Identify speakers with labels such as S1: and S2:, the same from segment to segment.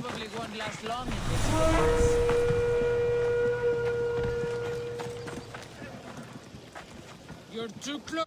S1: probably won't last long in this place. You're too close.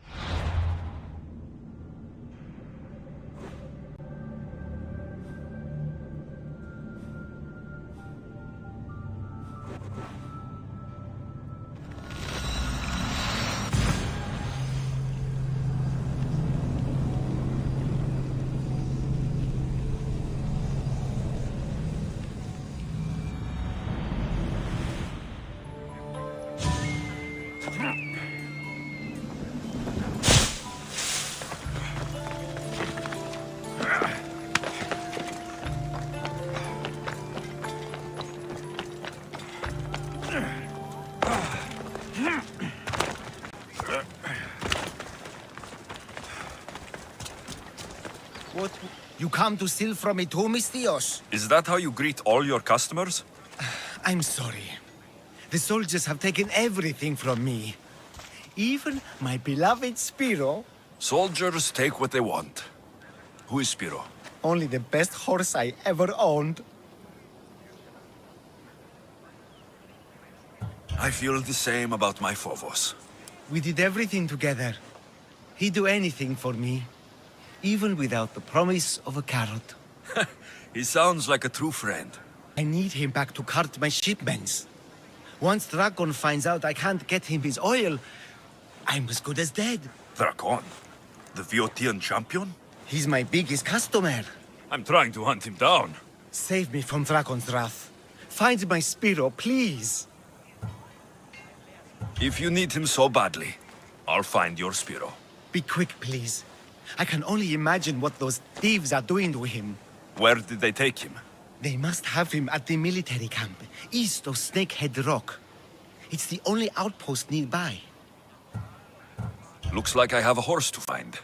S2: What? You come to steal from me too, Mistios?
S3: Is that how you greet all your customers?
S2: I'm sorry. The soldiers have taken everything from me. Even my beloved Spiro.
S3: Soldiers take what they want. Who is Spiro?
S2: Only the best horse I ever owned.
S3: I feel the same about my Phobos.
S2: We did everything together. He'd do anything for me. Even without the promise of a carrot.
S3: He sounds like a true friend.
S2: I need him back to cart my shipments. Once Dragon finds out I can't get him his oil, I'm as good as dead.
S3: Drakon? The Viotian champion?
S2: He's my biggest customer.
S3: I'm trying to hunt him down.
S2: Save me from Dragon's wrath. Find my Spiro, please.
S3: If you need him so badly, I'll find your Spiro.
S2: Be quick, please. I can only imagine what those thieves are doing to him.
S3: Where did they take him?
S2: They must have him at the military camp, east of Snakehead Rock. It's the only outpost nearby.
S3: Looks like I have a horse to find.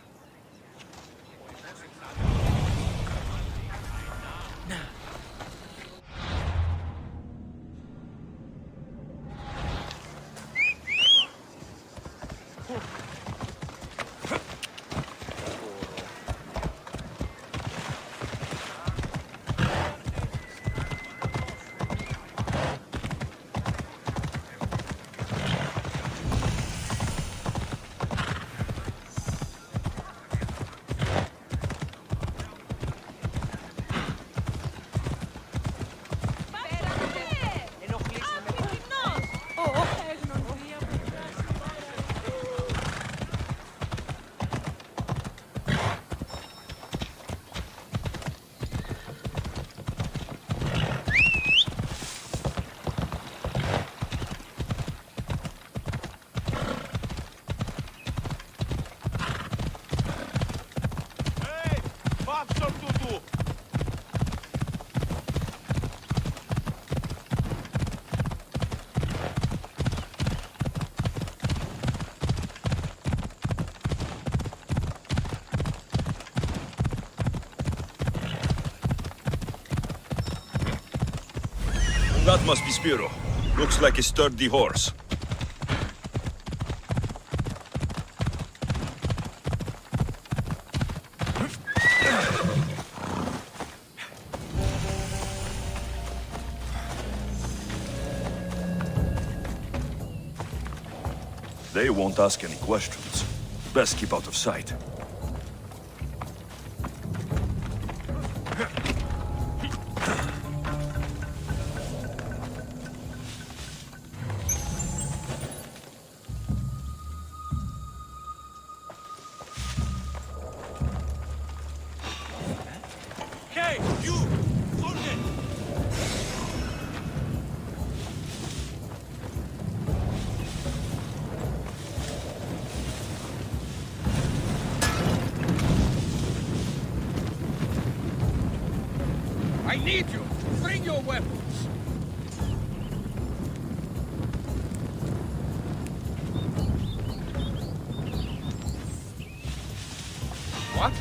S3: That must be Spiro. Looks like a sturdy horse. They won't ask any questions. Best keep out of sight.
S4: Hey, you! Hold it! I need you! Bring your weapons! What?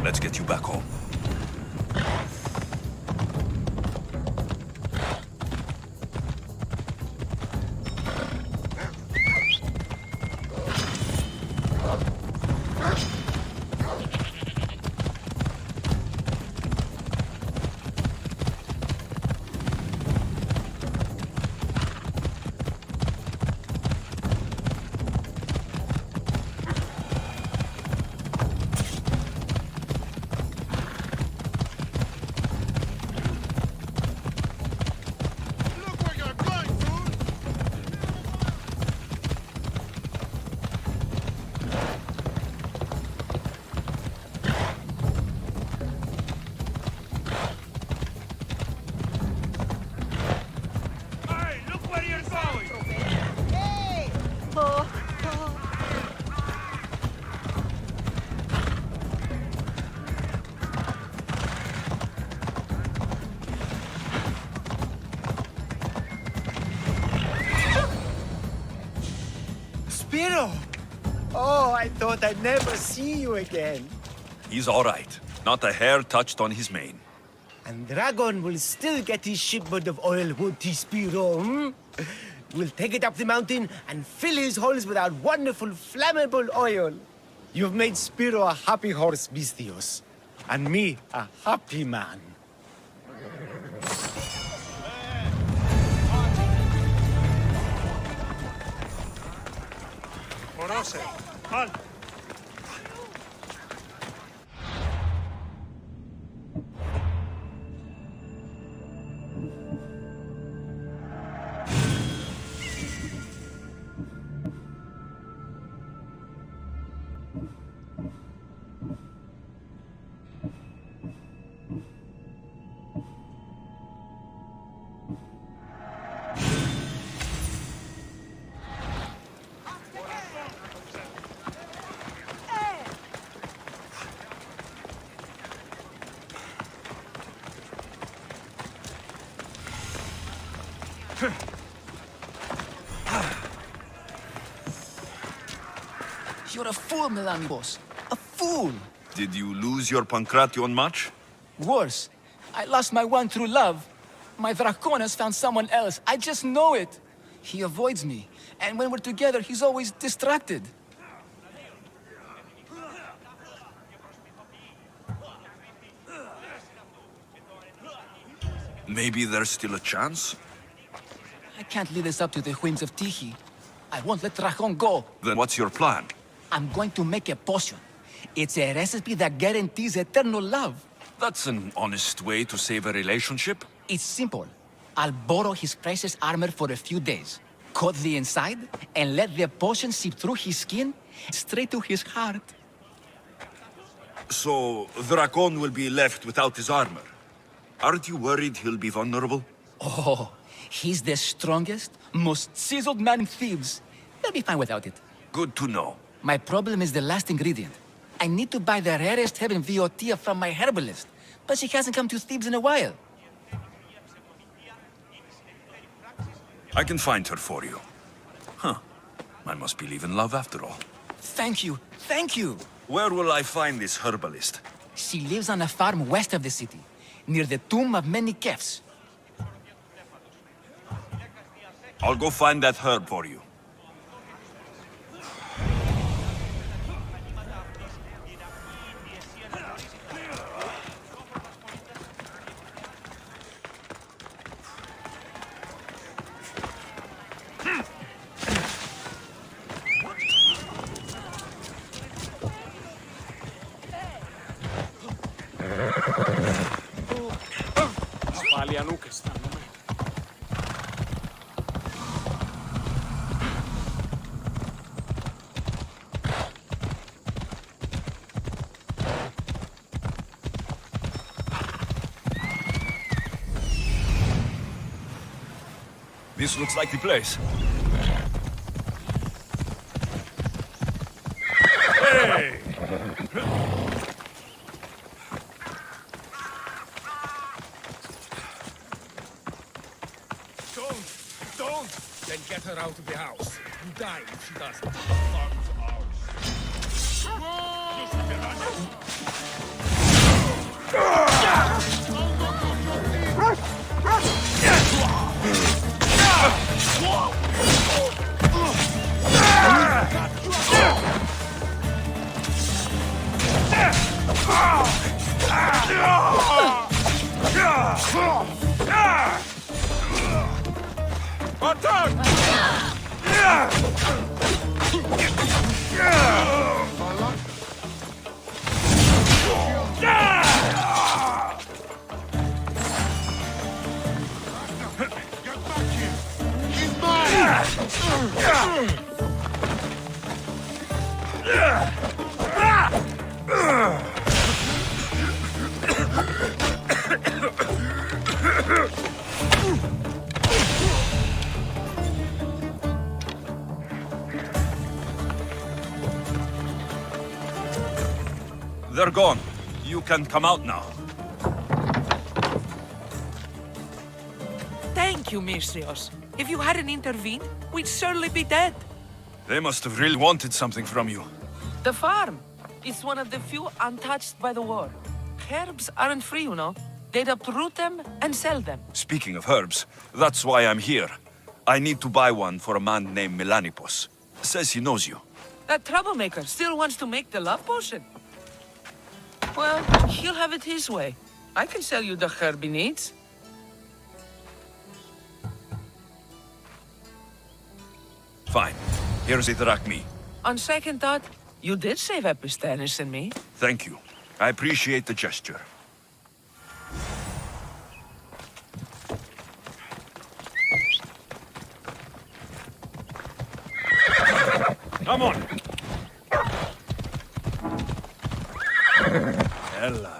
S3: Let's get you back home.
S2: Spiro! Oh, I thought I'd never see you again.
S3: He's all right. Not a hair touched on his mane.
S2: And Dragon will still get his shipment of oil, won't he, Spiro? Hmm? We'll take it up the mountain and fill his holes with our wonderful flammable oil. You've made Spiro a happy horse, Vistios. And me a happy man.
S4: Odyssey, halt!
S5: You're a fool, Melanibos. A fool!
S3: Did you lose your Pankration much?
S5: Worse, I lost my one true love. My Draconis found someone else. I just know it. He avoids me, and when we're together, he's always distracted.
S3: Maybe there's still a chance?
S5: I can't leave this up to the whims of Tiji. I won't let Dracon go.
S3: Then what's your plan?
S5: I'm going to make a potion. It's a recipe that guarantees eternal love.
S3: That's an honest way to save a relationship.
S5: It's simple. I'll borrow his precious armor for a few days, cut the inside, and let the potion seep through his skin straight to his heart.
S3: So, Dracon will be left without his armor. Aren't you worried he'll be vulnerable?
S5: Oh, he's the strongest, most chiseled man in Thebes. They'll be fine without it.
S3: Good to know.
S5: My problem is the last ingredient. I need to buy the rarest herb in Viotia from my herbalist, but she hasn't come to Thebes in a while.
S3: I can find her for you. Huh. I must believe in love after all.
S5: Thank you, thank you.
S3: Where will I find this herbalist?
S5: She lives on a farm west of the city, near the tomb of many Kefs.
S3: I'll go find that herb for you.
S4: Πάλι ανούκ αισθάνομαι.
S3: This looks like the place.
S4: Hey!
S6: Don't! Then get her out of the house. You die if she doesn't. Farm's ours.
S3: They're gone. You can come out now.
S7: Thank you, Misthios. If you hadn't intervened, we'd certainly be dead.
S3: They must have really wanted something from you.
S7: The farm is one of the few untouched by the war. Herbs aren't free, you know. They'd uproot them and sell them.
S3: Speaking of herbs, that's why I'm here. I need to buy one for a man named Melanipos. Says he knows you.
S7: That troublemaker still wants to make the love potion. Well, he'll have it his way. I can sell you the herb he needs.
S3: Fine. Here's a drachmi.
S7: On second thought, you did save Epistenis and me.
S3: Thank you. I appreciate the gesture.
S4: Come on!
S3: Ella.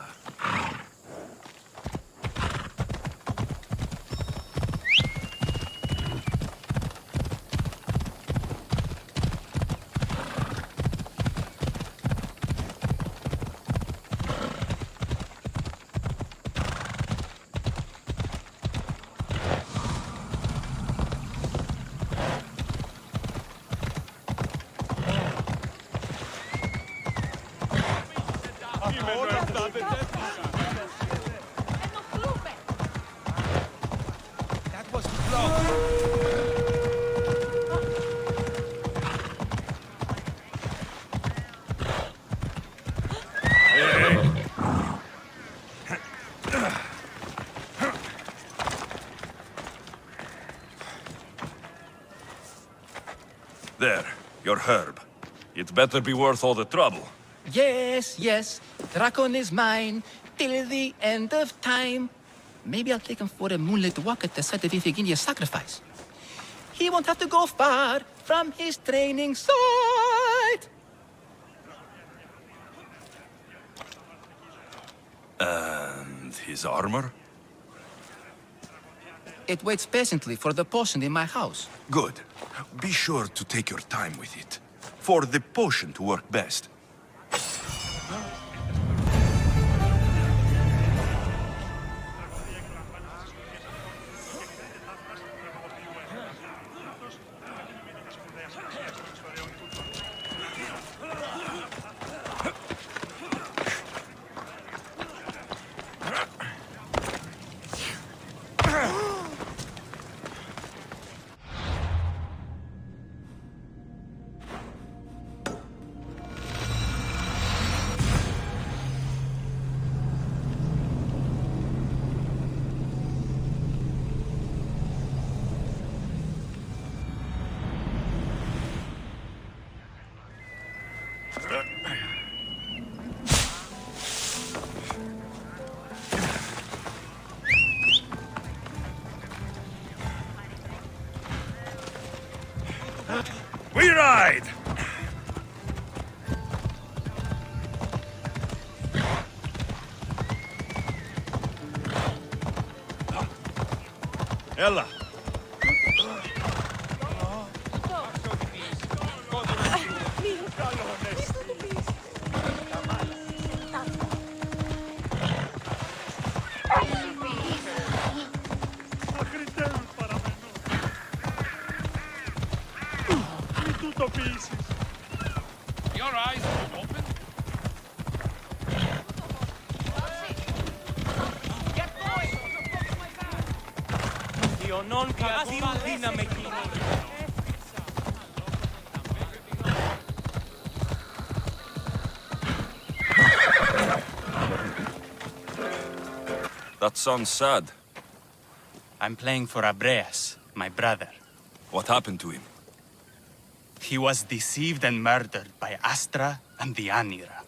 S6: That was the blow.
S3: There, your herb. It better be worth all the trouble.
S5: Yes, yes, Dracon is mine till the end of time. Maybe I'll take him for a moonlit walk at the site of Iphigenia's sacrifice. He won't have to go far from his training site.
S3: And his armor?
S5: It waits patiently for the potion in my house.
S3: Good. Be sure to take your time with it. For the potion to work best.
S4: We ride! Ella!
S1: Your eyes are open?
S3: That sounds sad.
S8: I'm playing for Abreas, my brother.
S3: What happened to him?
S8: He was deceived and murdered by Astra and the Anira.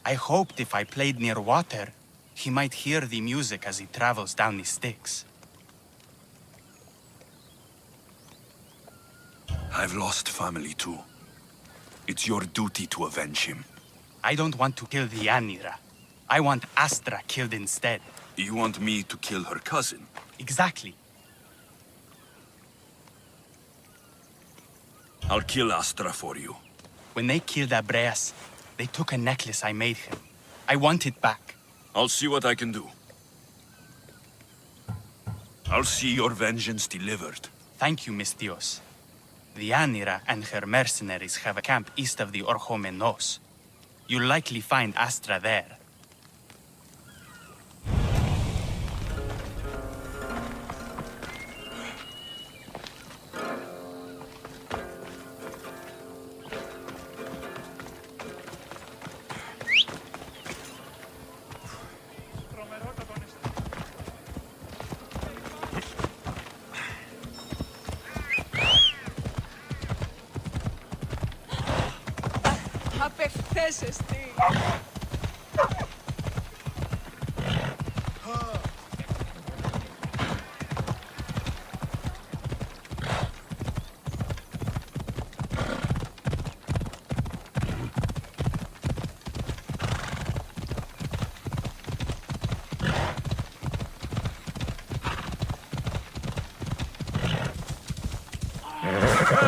S8: I hoped if I played near water, he might hear the music as he travels down the Styx.
S3: I've lost family too. It's your duty to avenge him.
S8: I don't want to kill the Anira. I want Astra killed instead.
S3: You want me to kill her cousin?
S8: Exactly.
S3: I'll kill Astra for you.
S8: When they killed Abreas, they took a necklace I made him. I want it back.
S3: I'll see what I can do. I'll see your vengeance delivered.
S8: Thank you, Mistios. The Anira and her mercenaries have a camp east of the Orchomenos. You'll likely find Astra there.
S9: Απεχθές εστί.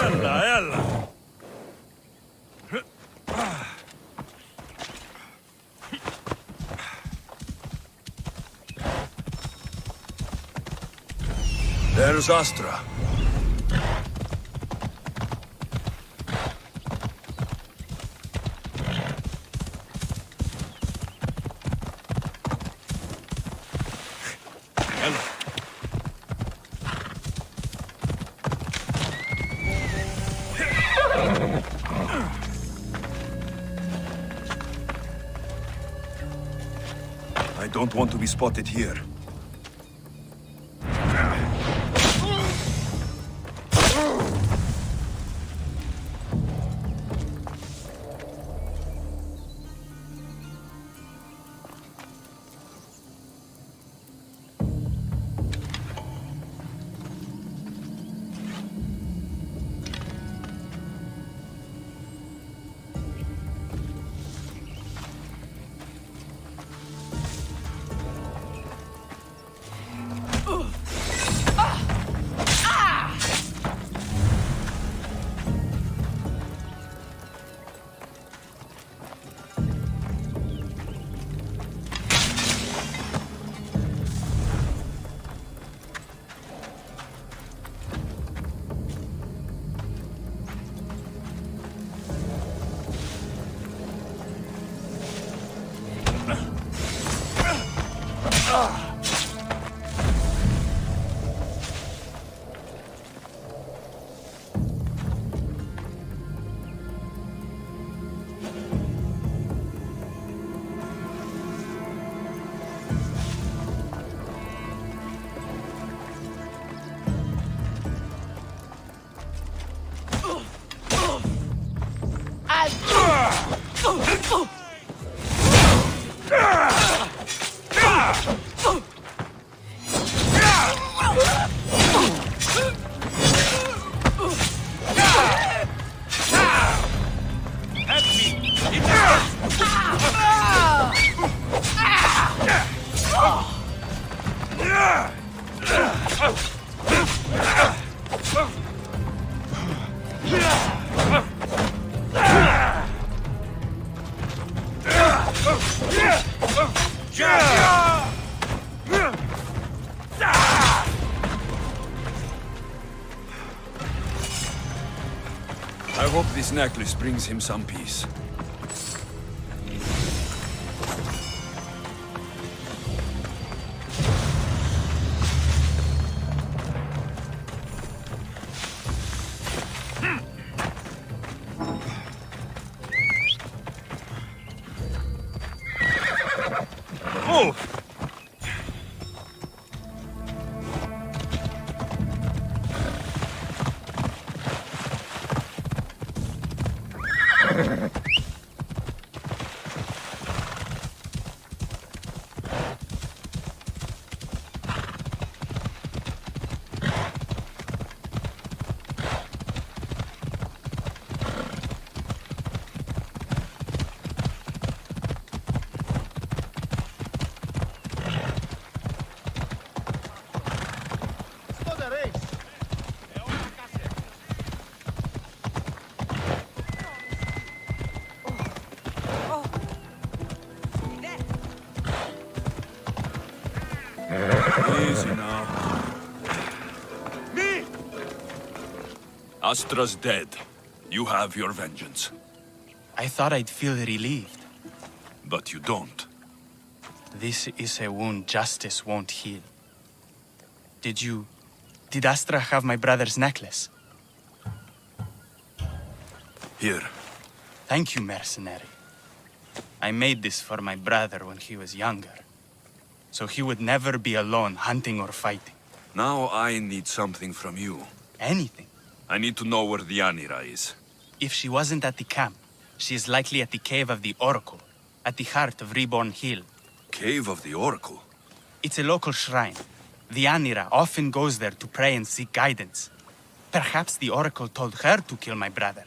S4: Ella, ella!
S3: There's Astra.
S4: Ella!
S3: I don't want to be spotted here. I hope this necklace brings him some peace.
S4: Move!
S3: Easy now.
S4: Me!
S3: Astra's dead. You have your vengeance.
S8: I thought I'd feel relieved.
S3: But you don't.
S8: This is a wound justice won't heal. Did Astra have my brother's necklace?
S3: Here.
S8: Thank you, mercenary. I made this for my brother when he was younger. So he would never be alone hunting or fighting.
S3: Now I need something from you.
S8: Anything.
S3: I need to know where the Anira is.
S8: If she wasn't at the camp, she is likely at the Cave of the Oracle, at the heart of Reborn Hill.
S3: Cave of the Oracle?
S8: It's a local shrine. The Anira often goes there to pray and seek guidance. Perhaps the Oracle told her to kill my brother.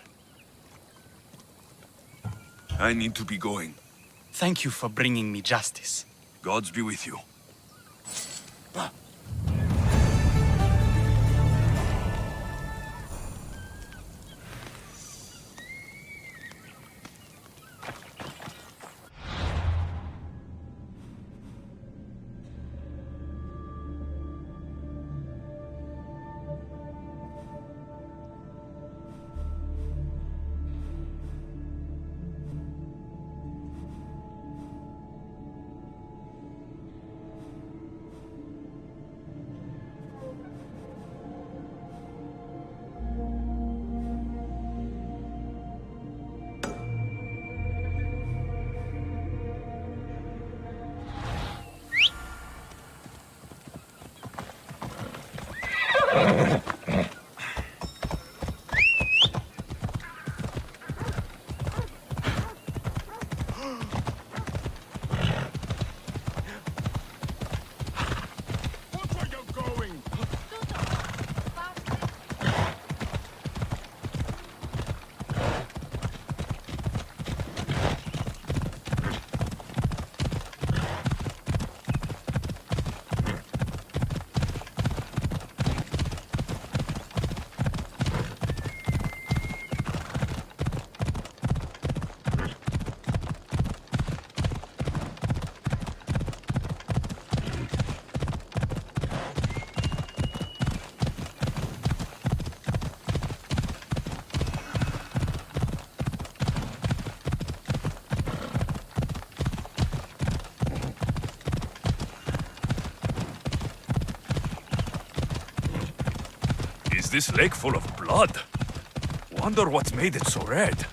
S3: I need to be going.
S8: Thank you for bringing me justice.
S3: Gods be with you.
S6: Watch where you're going!
S3: Is this lake full of blood? Wonder what made it so red.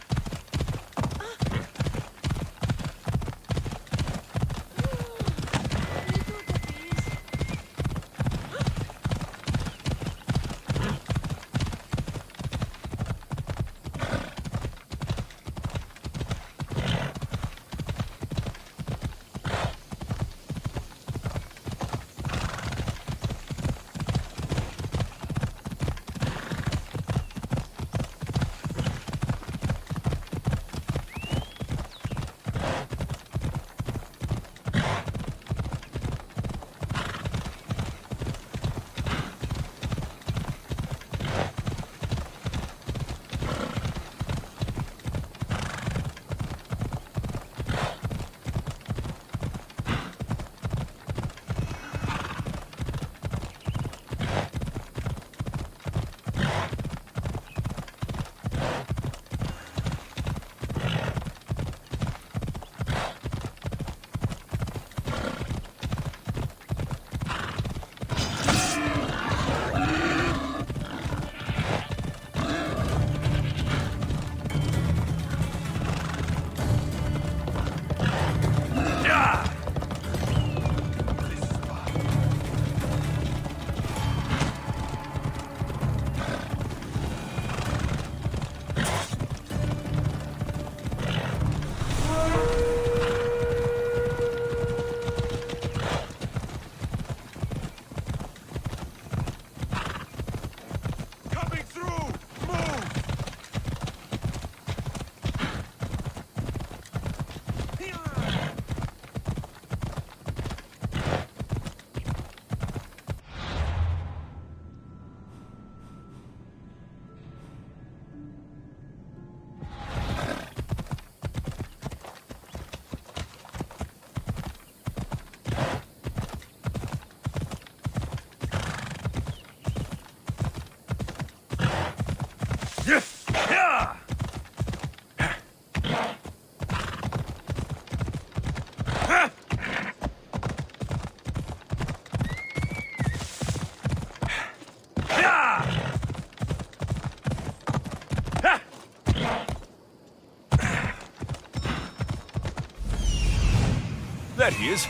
S3: There he is.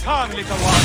S4: Come, little one!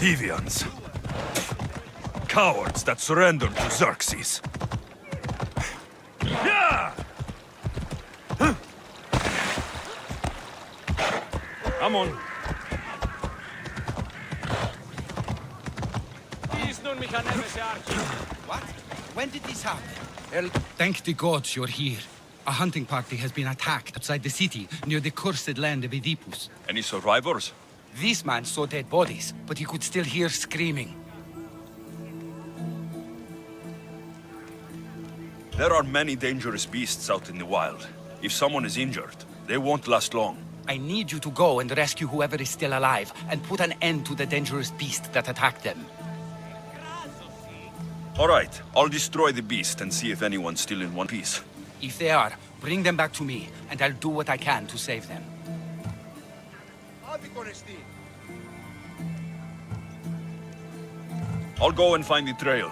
S3: Deviants. Cowards that surrendered to Xerxes.
S4: Come on.
S9: What? When did this happen? Well, thank the gods you're here. A hunting party has been attacked outside the city, near the cursed land of Oedipus.
S3: Any survivors?
S9: This man saw dead bodies, but he could still hear screaming.
S3: There are many dangerous beasts out in the wild. If someone is injured, they won't last long.
S9: I need you to go and rescue whoever is still alive, and put an end to the dangerous beast that attacked them.
S3: All right, I'll destroy the beast and see if anyone's still in one piece.
S9: If they are, bring them back to me, and I'll do what I can to save them.
S3: I'll go and find the trail.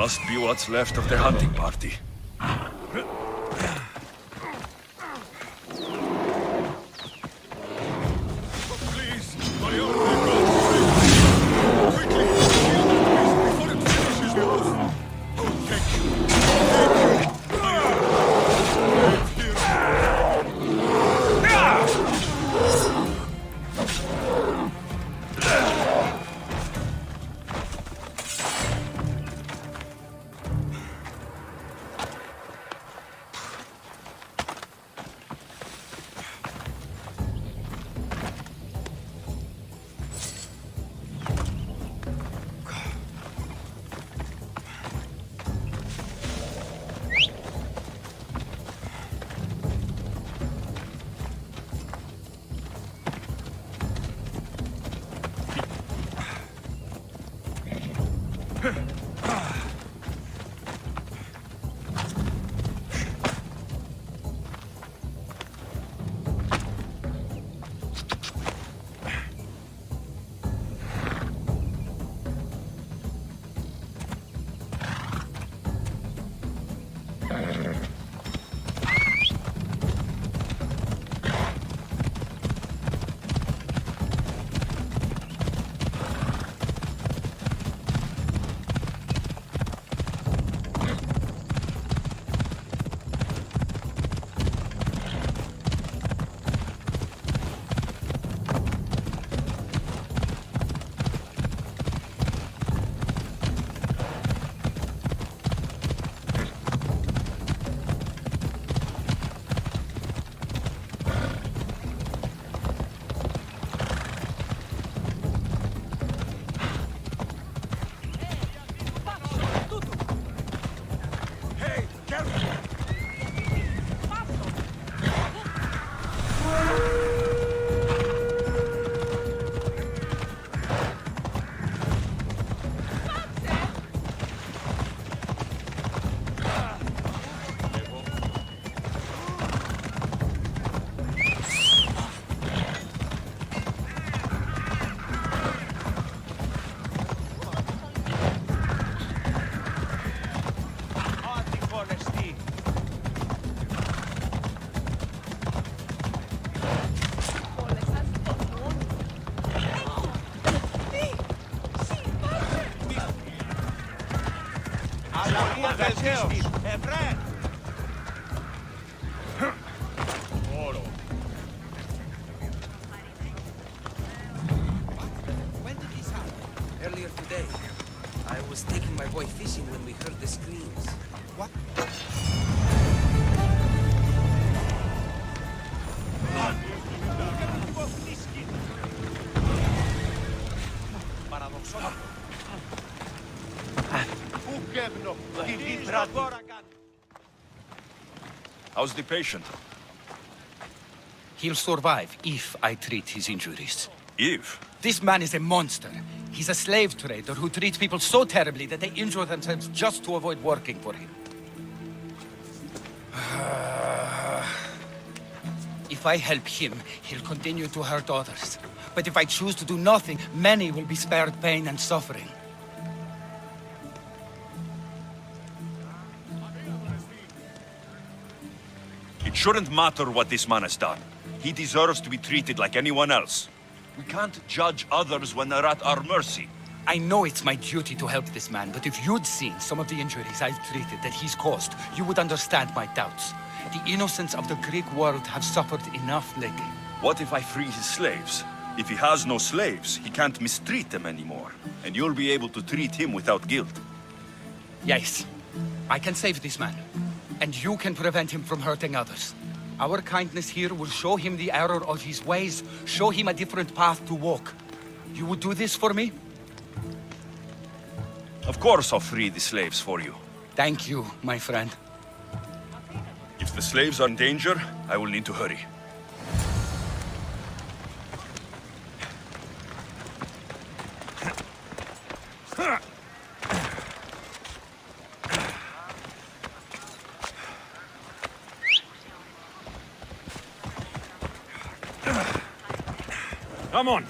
S3: Must be what's left of the hunting party.
S6: Please, my own God. Quickly, before it finishes with us. Oh, thank you. Thank you.
S7: When did this happen? Earlier today. I was taking my boy fishing when we heard the screams. What?
S3: How's the patient?
S9: He'll survive if I treat his injuries.
S3: Eve?
S9: This man is a monster. He's a slave trader who treats people so terribly that they injure themselves just to avoid working for him. If I help him, he'll continue to hurt others. But if I choose to do nothing, many will be spared pain and suffering.
S3: It shouldn't matter what this man has done. He deserves to be treated like anyone else. We can't judge others when they're at our mercy.
S9: I know it's my duty to help this man, but if you'd seen some of the injuries I've treated that he's caused, you would understand my doubts. The innocents of the Greek world have suffered enough lately.
S3: What if I free his slaves? If he has no slaves, he can't mistreat them anymore. And you'll be able to treat him without guilt.
S9: Yes, I can save this man. And you can prevent him from hurting others. Our kindness here will show him the error of his ways, show him a different path to walk. You would do this for me?
S3: Of course I'll free the slaves for you.
S9: Thank you, my friend.
S3: If the slaves are in danger, I will need to hurry.
S4: Come on.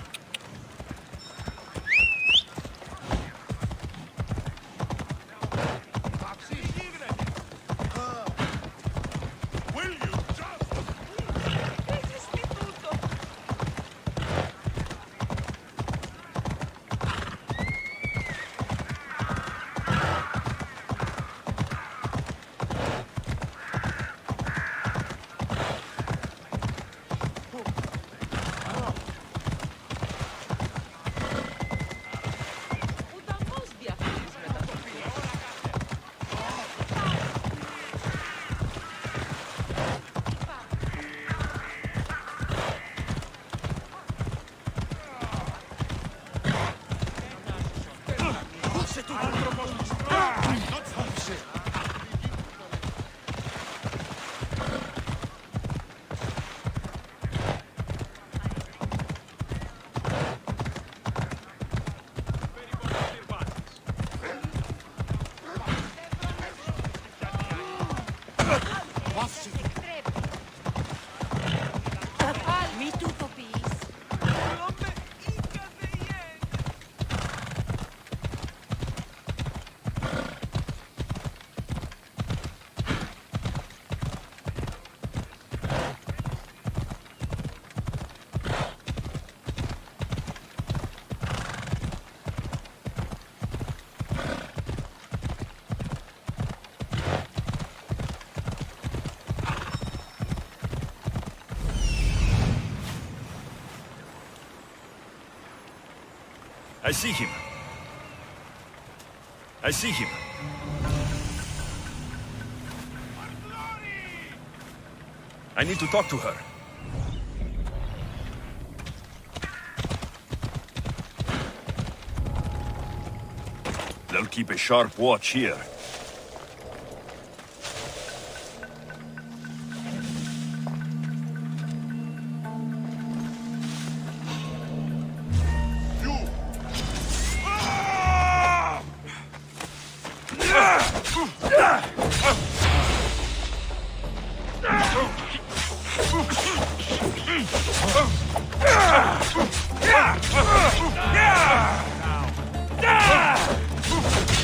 S10: Mi tu popis.
S3: I see him. I see him. I need to talk to her. They'll keep a sharp watch here.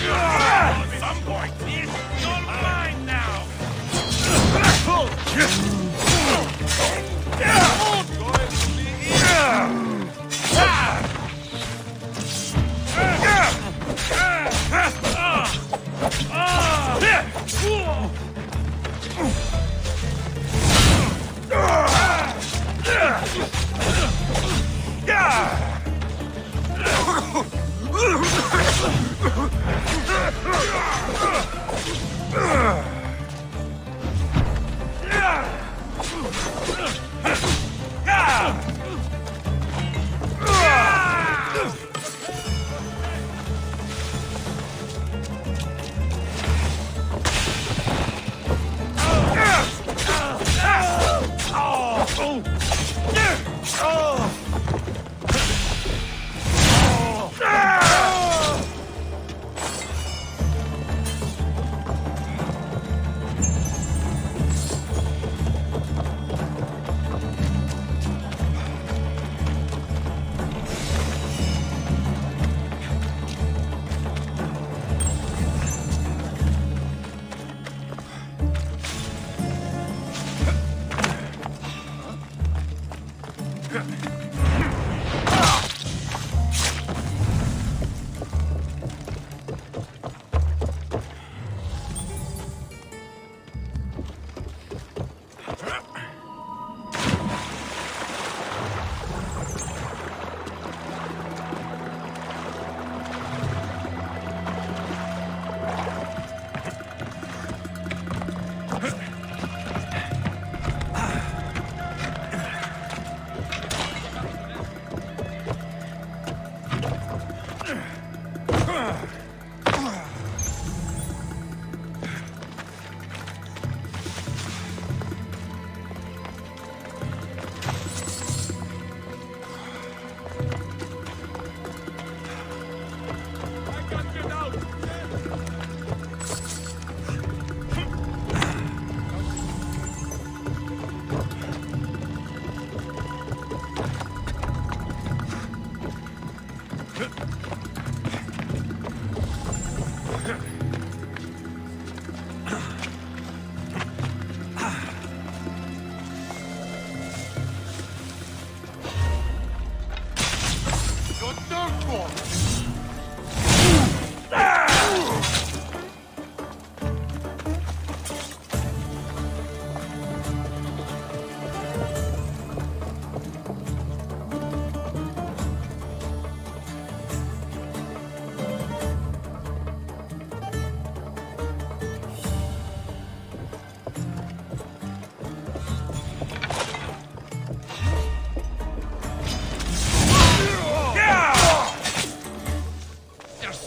S1: At some point, you're mine now.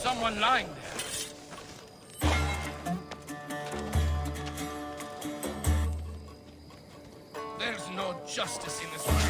S1: Someone lying there. There's no justice in this world.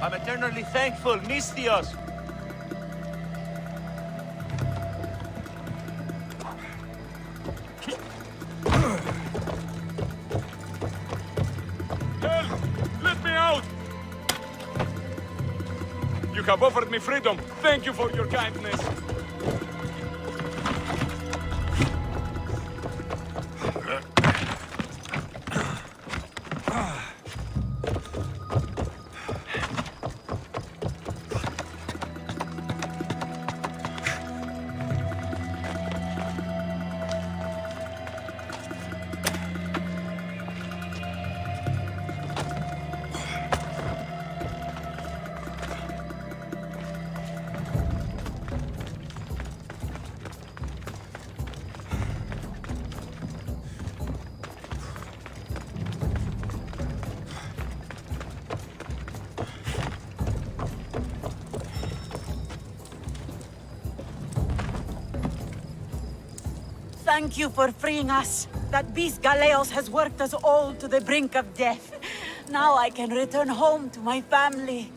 S4: I'm eternally thankful, Mistios.
S6: Help! Let me out! You have offered me freedom. Thank you for your kindness.
S10: Thank you for freeing us. That beast Galeos has worked us all to the brink of death. Now I can return home to my family.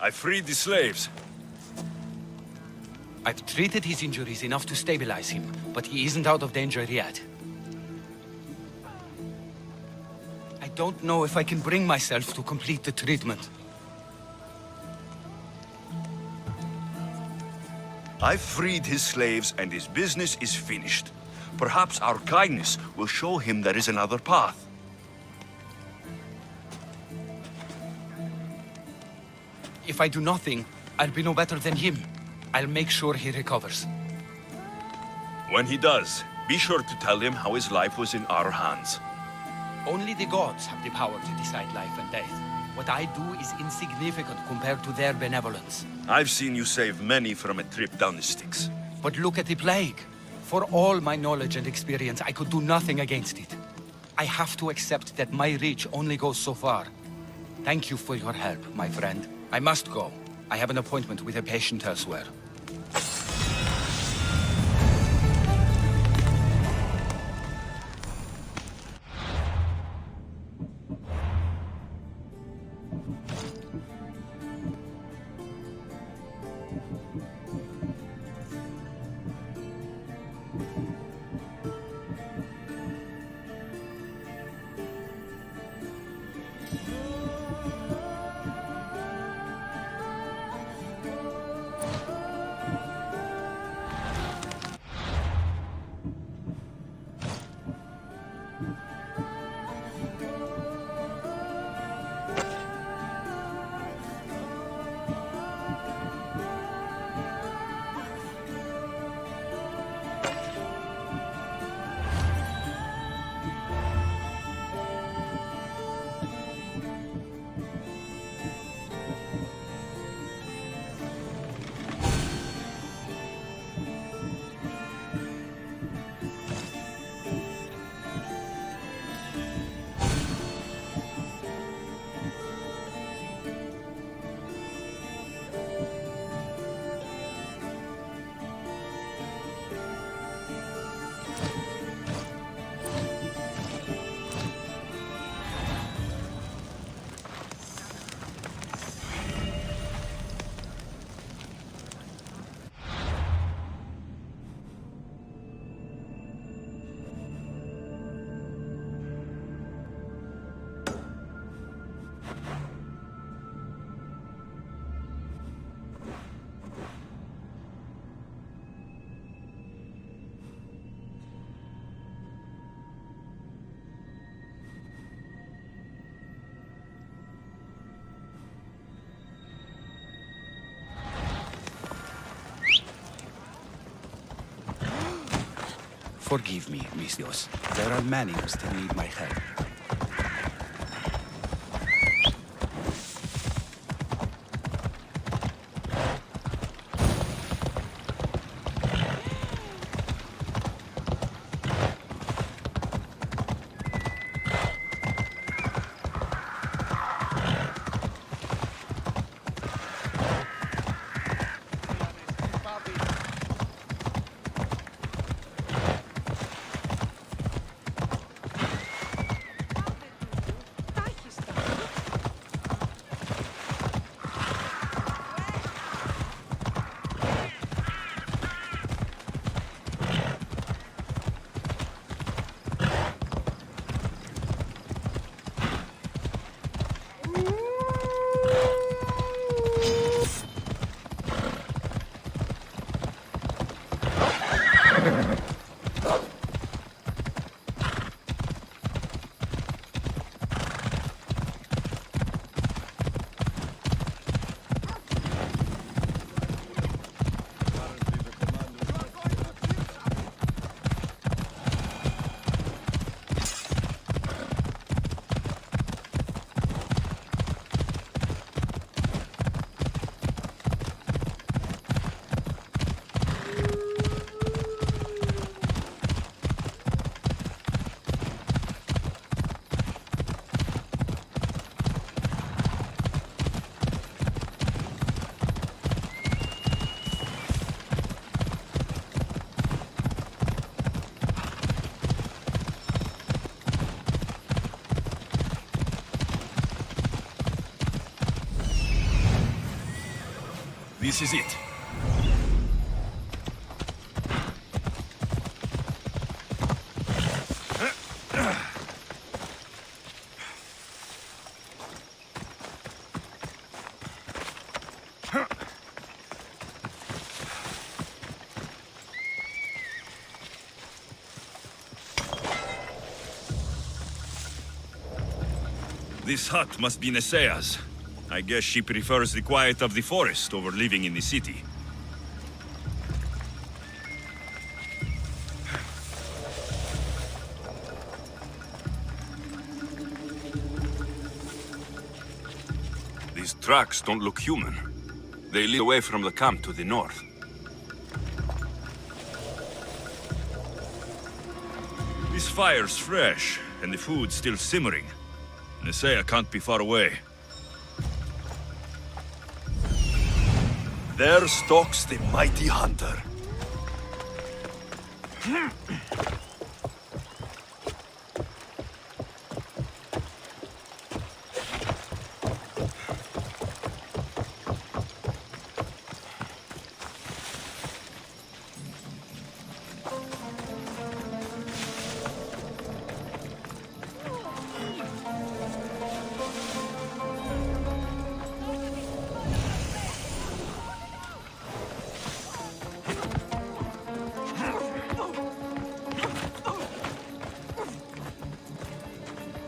S3: I freed the slaves.
S9: I've treated his injuries enough to stabilize him, but he isn't out of danger yet. I don't know if I can bring myself to complete the treatment.
S3: I've freed his slaves and his business is finished. Perhaps our kindness will show him there is another path.
S9: If I do nothing, I'll be no better than him. I'll make sure he recovers.
S3: When he does, be sure to tell him how his life was in our hands.
S9: Only the gods have the power to decide life and death. What I do is insignificant compared to their benevolence.
S3: I've seen you save many from a trip down the Styx.
S9: But look at the plague. For all my knowledge and experience, I could do nothing against it. I have to accept that my reach only goes so far. Thank you for your help, my friend. I must go. I have an appointment with a patient elsewhere. Forgive me, Misthios. There are many who still need my help.
S3: This is it. This hut must be Nesea's. I guess she prefers the quiet of the forest over living in the city. These tracks don't look human. They lead away from the camp to the north. This fire's fresh, and the food's still simmering. Nesea can't be far away. There stalks the mighty hunter.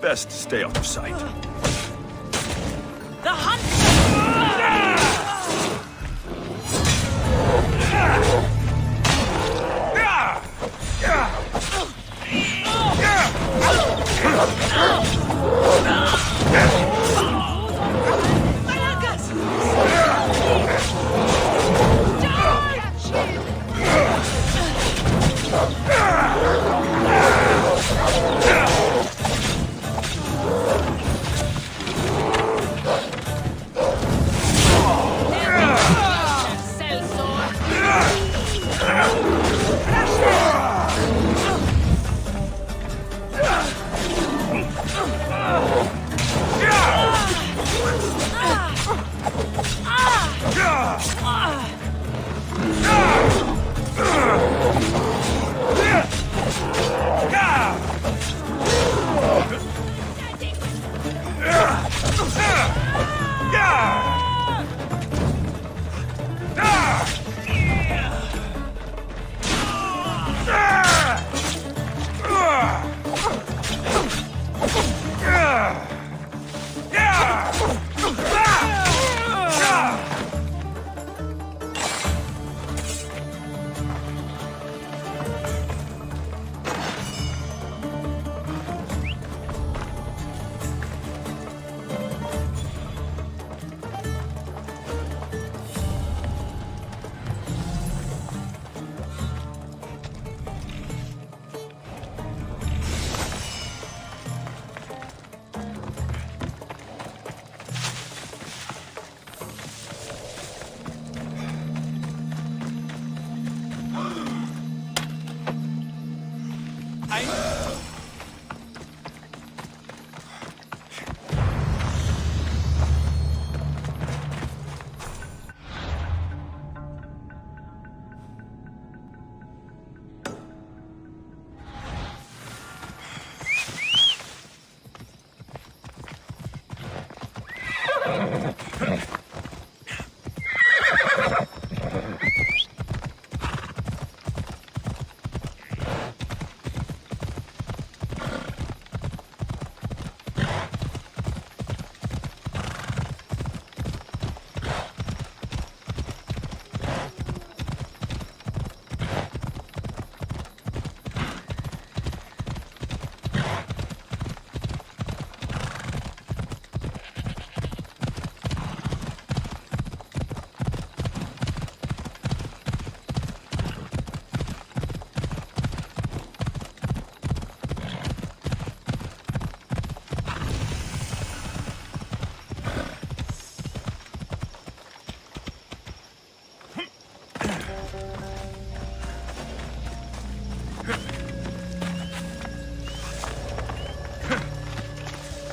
S3: Best stay out of sight.
S10: The hunt!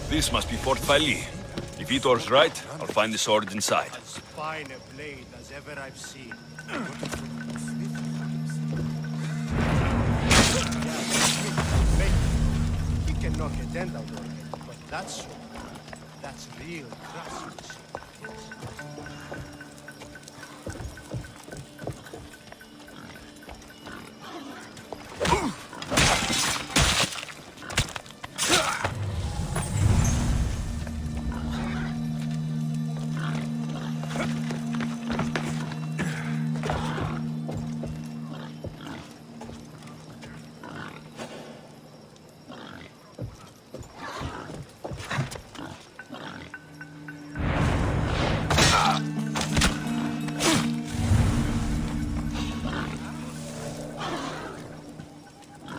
S3: This must be Fort Valley. If Vitor's right, I'll find the sword inside.
S2: As fine a blade as ever I've seen. He can knock a dent out of it, but that's real craftsmanship.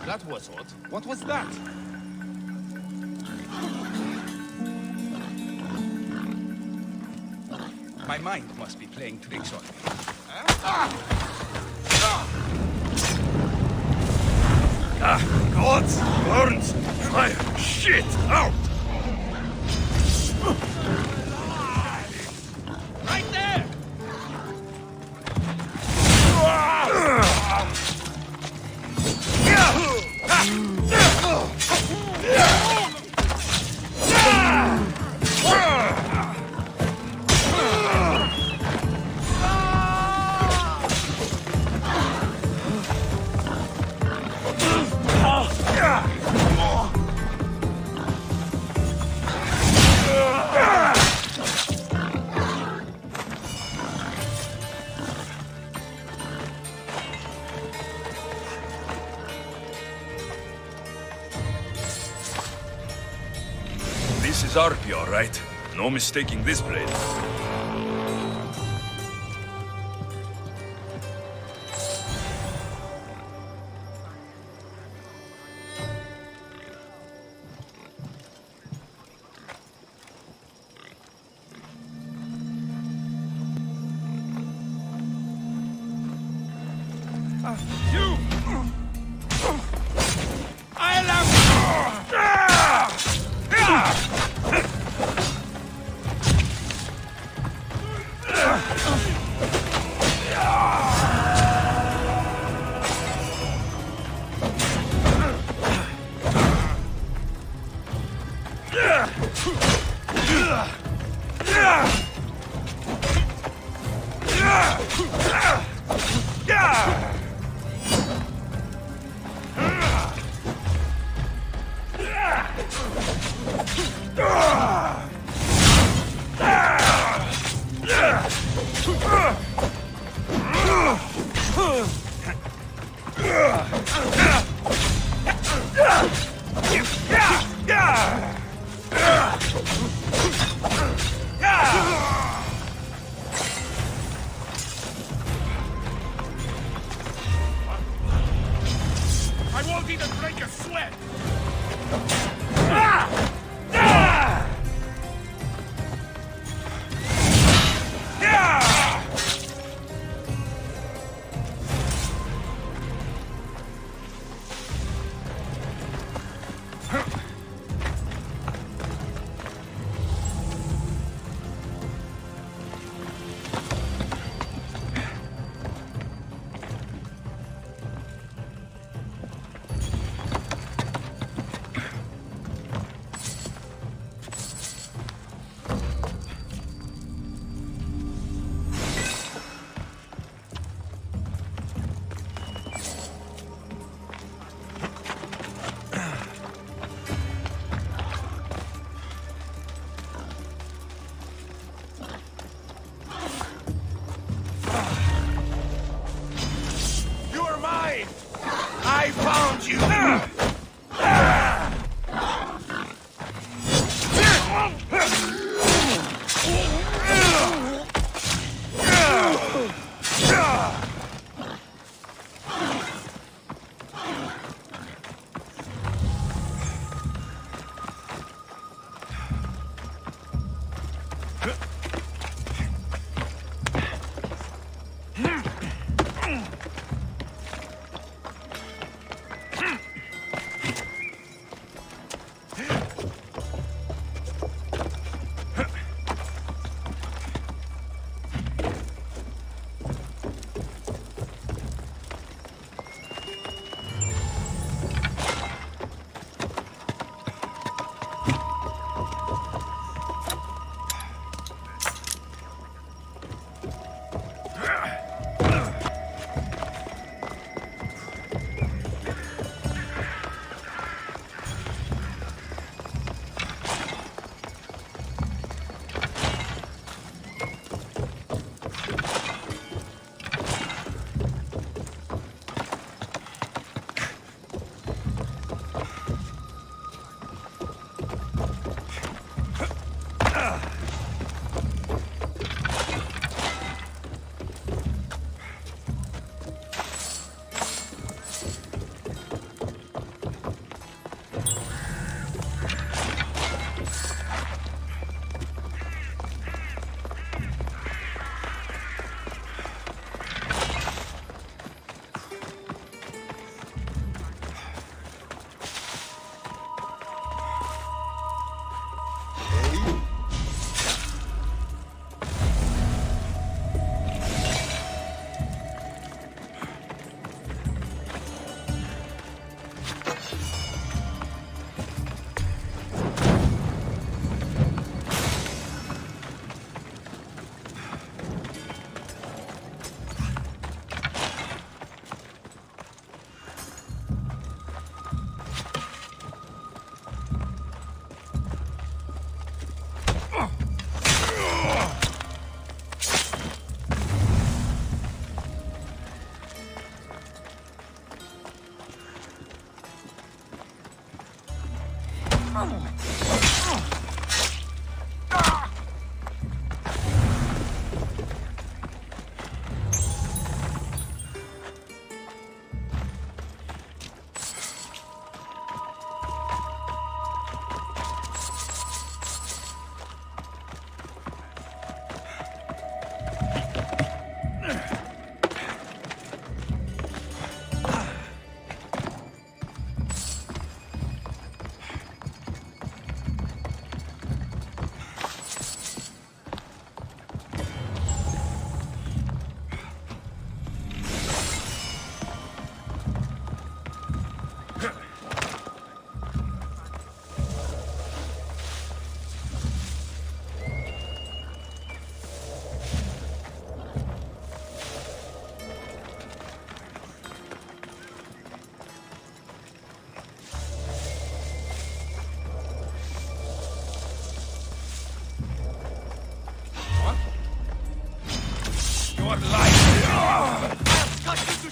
S1: That was odd. What was that?
S9: My mind must be playing tricks on me.
S3: Gods! Burns! Fire! Shit! Out!
S1: Right there!
S3: This is Arpi, all right? No mistaking this blade.
S1: You! I'll have... I won't even break a sweat!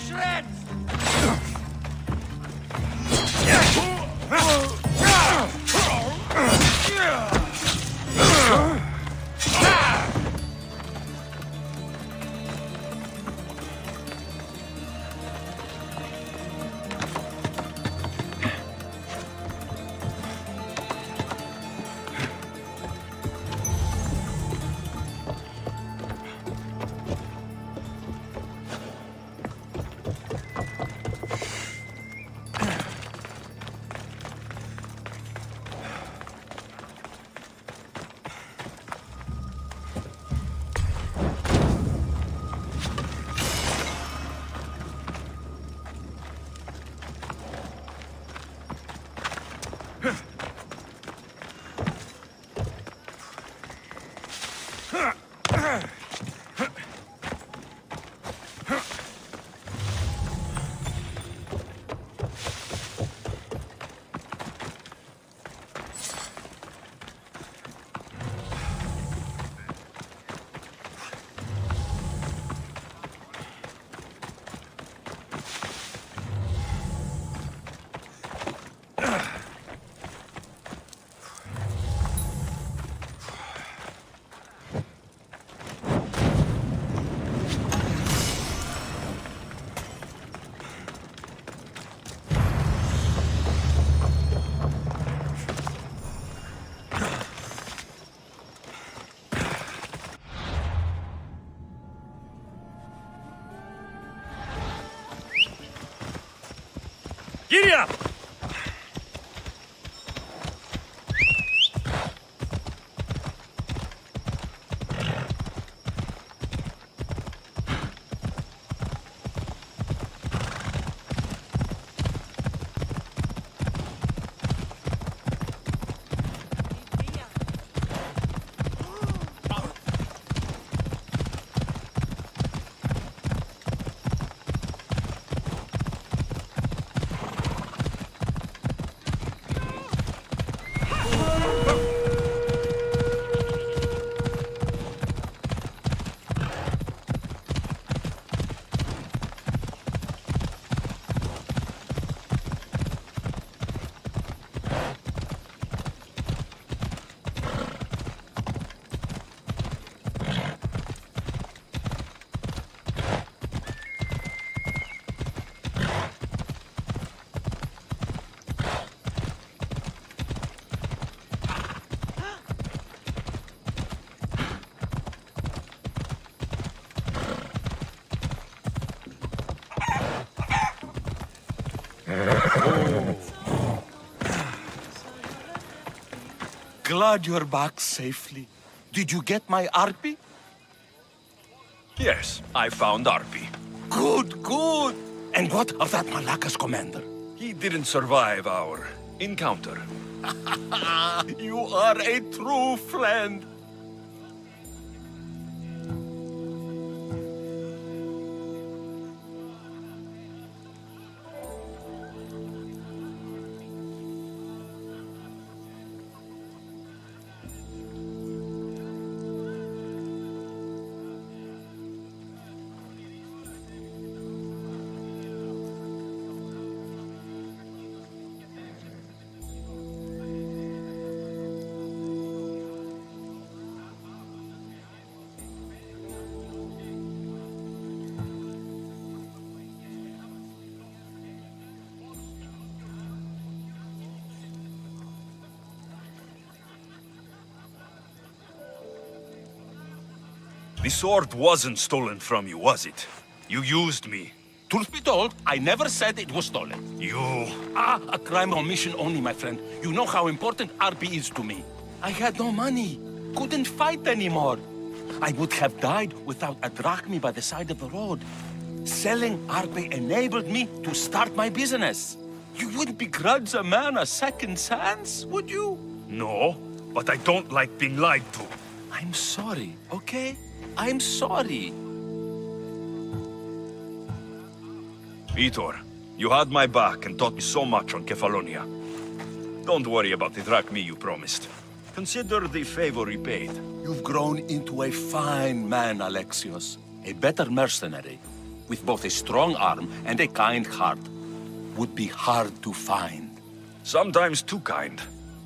S1: shreds!
S3: Giddy up!
S4: Glad you're back safely. Did you get my Arpy?
S3: Yes, I found Arpi.
S4: Good, good. And what of that Malacca's commander?
S3: He didn't survive our encounter.
S4: You are a true friend.
S3: The sword wasn't stolen from you, was it? You used me.
S4: Truth be told, I never said it was stolen.
S3: You...
S4: A crime on mission only, my friend. You know how important Arpy is to me. I had no money. Couldn't fight anymore. I would have died without a drachma by the side of the road. Selling Arpy enabled me to start my business. You wouldn't begrudge a man a second chance, would you?
S3: No, but I don't like being lied to.
S4: I'm sorry, okay? I'm sorry.
S3: Vitor, you had my back and taught me so much on Kefalonia. Don't worry about the drachma you promised. Consider the favor repaid.
S4: You've grown into a fine man, Alexios. A better mercenary. with both a strong arm and a kind heart would be hard to find.
S3: Sometimes too kind.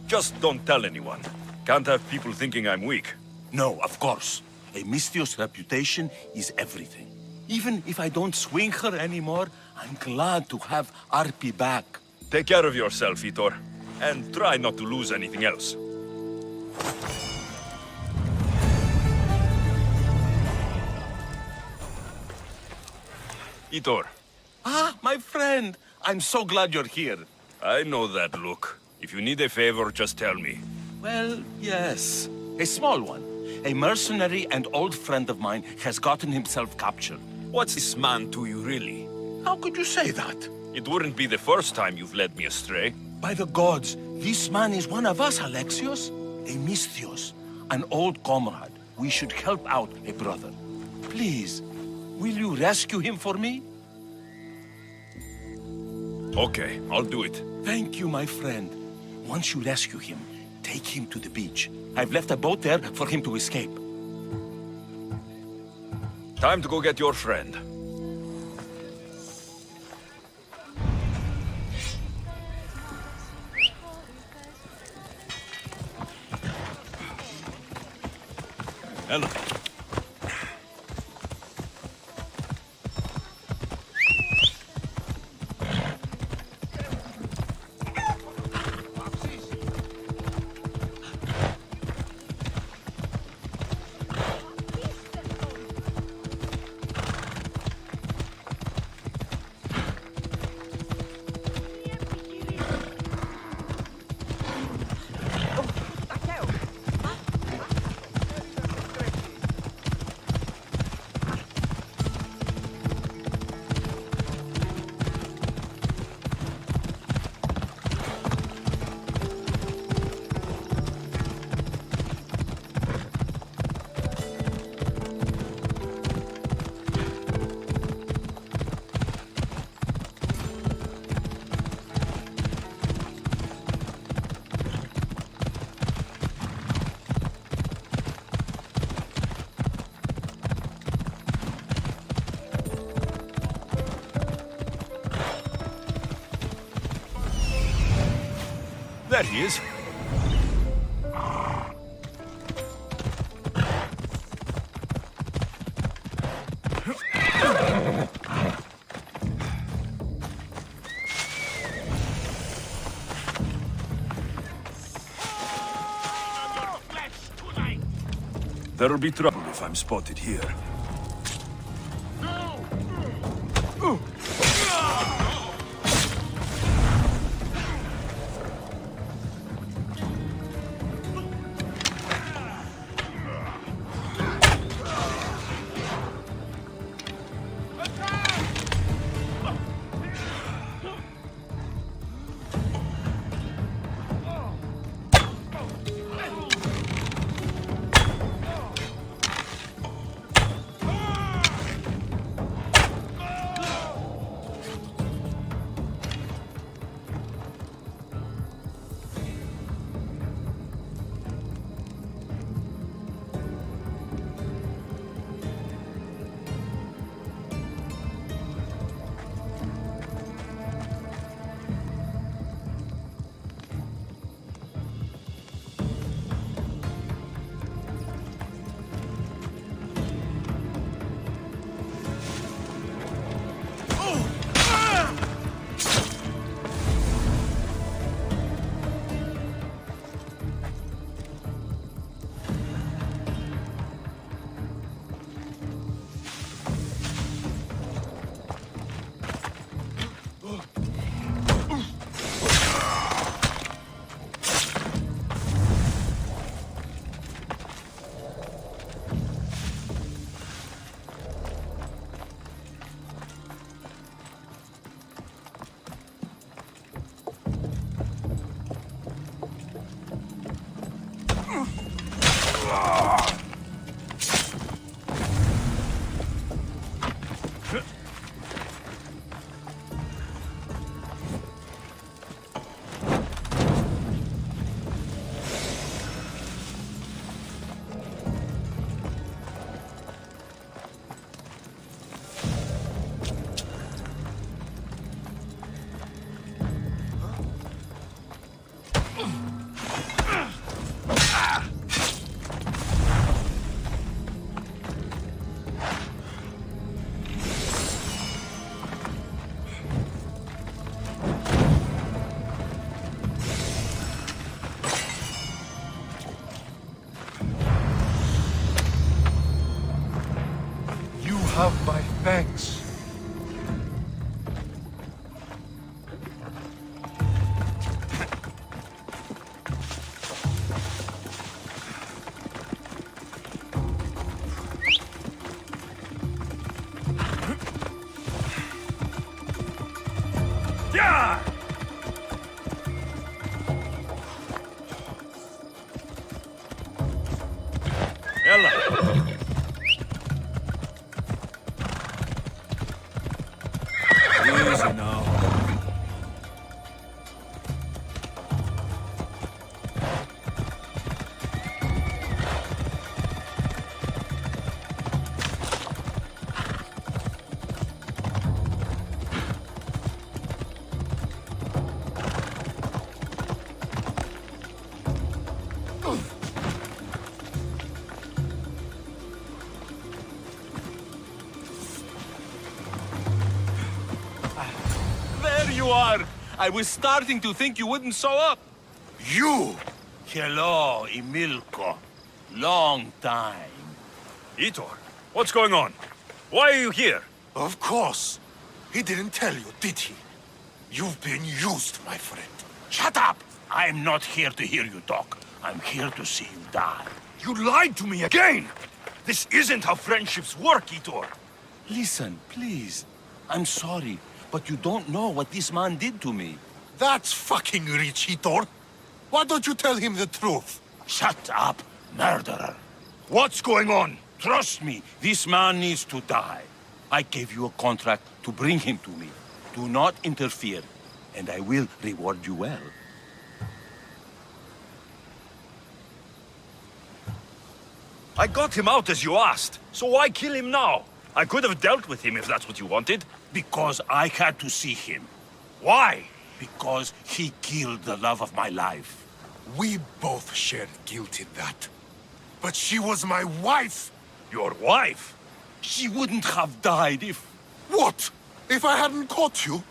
S3: Just don't tell anyone. Can't have people thinking I'm weak.
S4: No, of course. A Misthios reputation is everything. Even if I don't swing her anymore, I'm glad to have Arpi back.
S3: Take care of yourself, Vitor. And try not to lose anything else. Vitor.
S4: Ah, my friend! I'm so glad you're here.
S3: I know that look. If you need a favor, just tell me.
S4: Well, yes. A small one. A mercenary and old friend of mine has gotten himself captured.
S3: What's this man to you, really?
S4: How could you say that?
S3: It wouldn't be the first time you've led me astray.
S4: By the gods, this man is one of us, Alexios. A Misthios. An old comrade. We should help out a brother. Please, will you rescue him for me?
S3: Okay, I'll do it.
S4: Thank you, my friend. Once you rescue him, take him to the beach. I've left a boat there for him to escape.
S3: Time to go get your friend.
S1: Hello.
S3: There he is. There'll be trouble if I'm spotted here.
S6: have my thanks.
S3: Yeah! Ella!
S1: Easy now.
S4: There you are! I was starting to think you wouldn't show up.
S6: You!
S4: Hello, Emilko. Long time.
S3: Itor, what's going on? Why are you here?
S6: Of course. He didn't tell you, did he? You've been used, my friend.
S4: Shut up! I'm not here to hear you talk. I'm here to see you die.
S3: You lied to me again! This isn't how friendships work, Itor.
S4: Listen, please. I'm sorry, but you don't know what this man did to me.
S6: That's fucking rich, Hitor. Why don't you tell him the truth?
S4: Shut up, murderer.
S3: What's going on?
S4: Trust me, this man needs to die. I gave you a contract to bring him to me. Do not interfere, and I will reward you well.
S3: I got him out as you asked, so why kill him now? I could have dealt with him if that's what you wanted.
S4: Because I had to see him.
S3: Why?
S4: Because he killed the love of my life.
S6: We both shared guilt in that. But she was my wife!
S3: Your wife?
S4: She wouldn't have died if...
S6: What? If I hadn't caught you?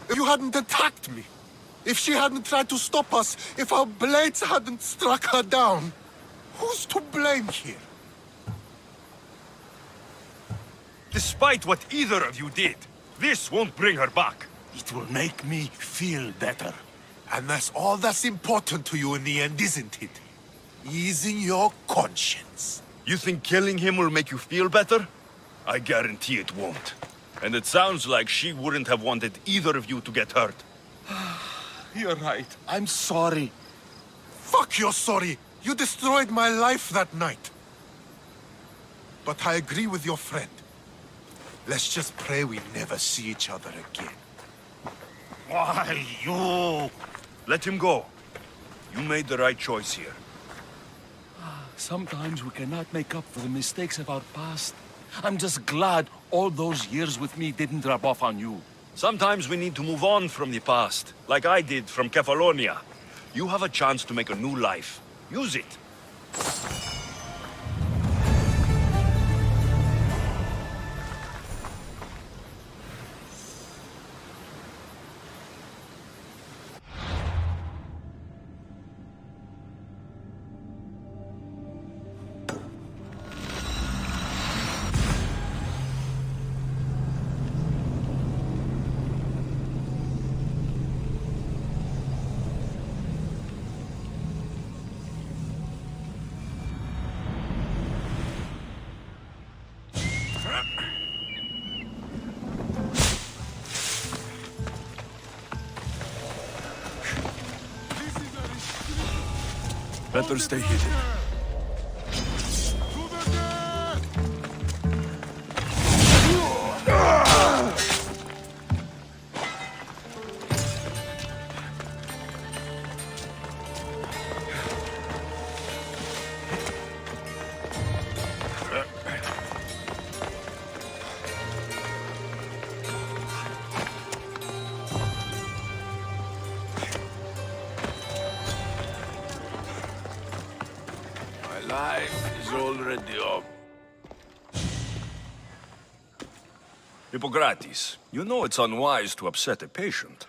S6: If you hadn't attacked me? If she hadn't tried to stop us? If our blades hadn't struck her down? Who's to blame here?
S3: Despite what either of you did, this won't bring her back.
S4: It will make me feel better.
S6: And that's all that's important to you in the end, isn't it? Easing your conscience.
S3: You think killing him will make you feel better? I guarantee it won't. And it sounds like she wouldn't have wanted either of you to get hurt.
S4: You're right. I'm sorry.
S6: Fuck you're sorry. You destroyed my life that night. But I agree with your friend. Let's just pray we never see each other again.
S4: Why, you...
S3: Let him go. You made the right choice here.
S4: Sometimes we cannot make up for the mistakes of our past. I'm just glad all those years with me didn't rub off on you.
S3: Sometimes we need to move on from the past, like I did from Kefalonia. You have a chance to make a new life. Use it.
S1: Better stay hidden. Life is already up.
S3: Hippocrates, you know it's unwise to upset a patient.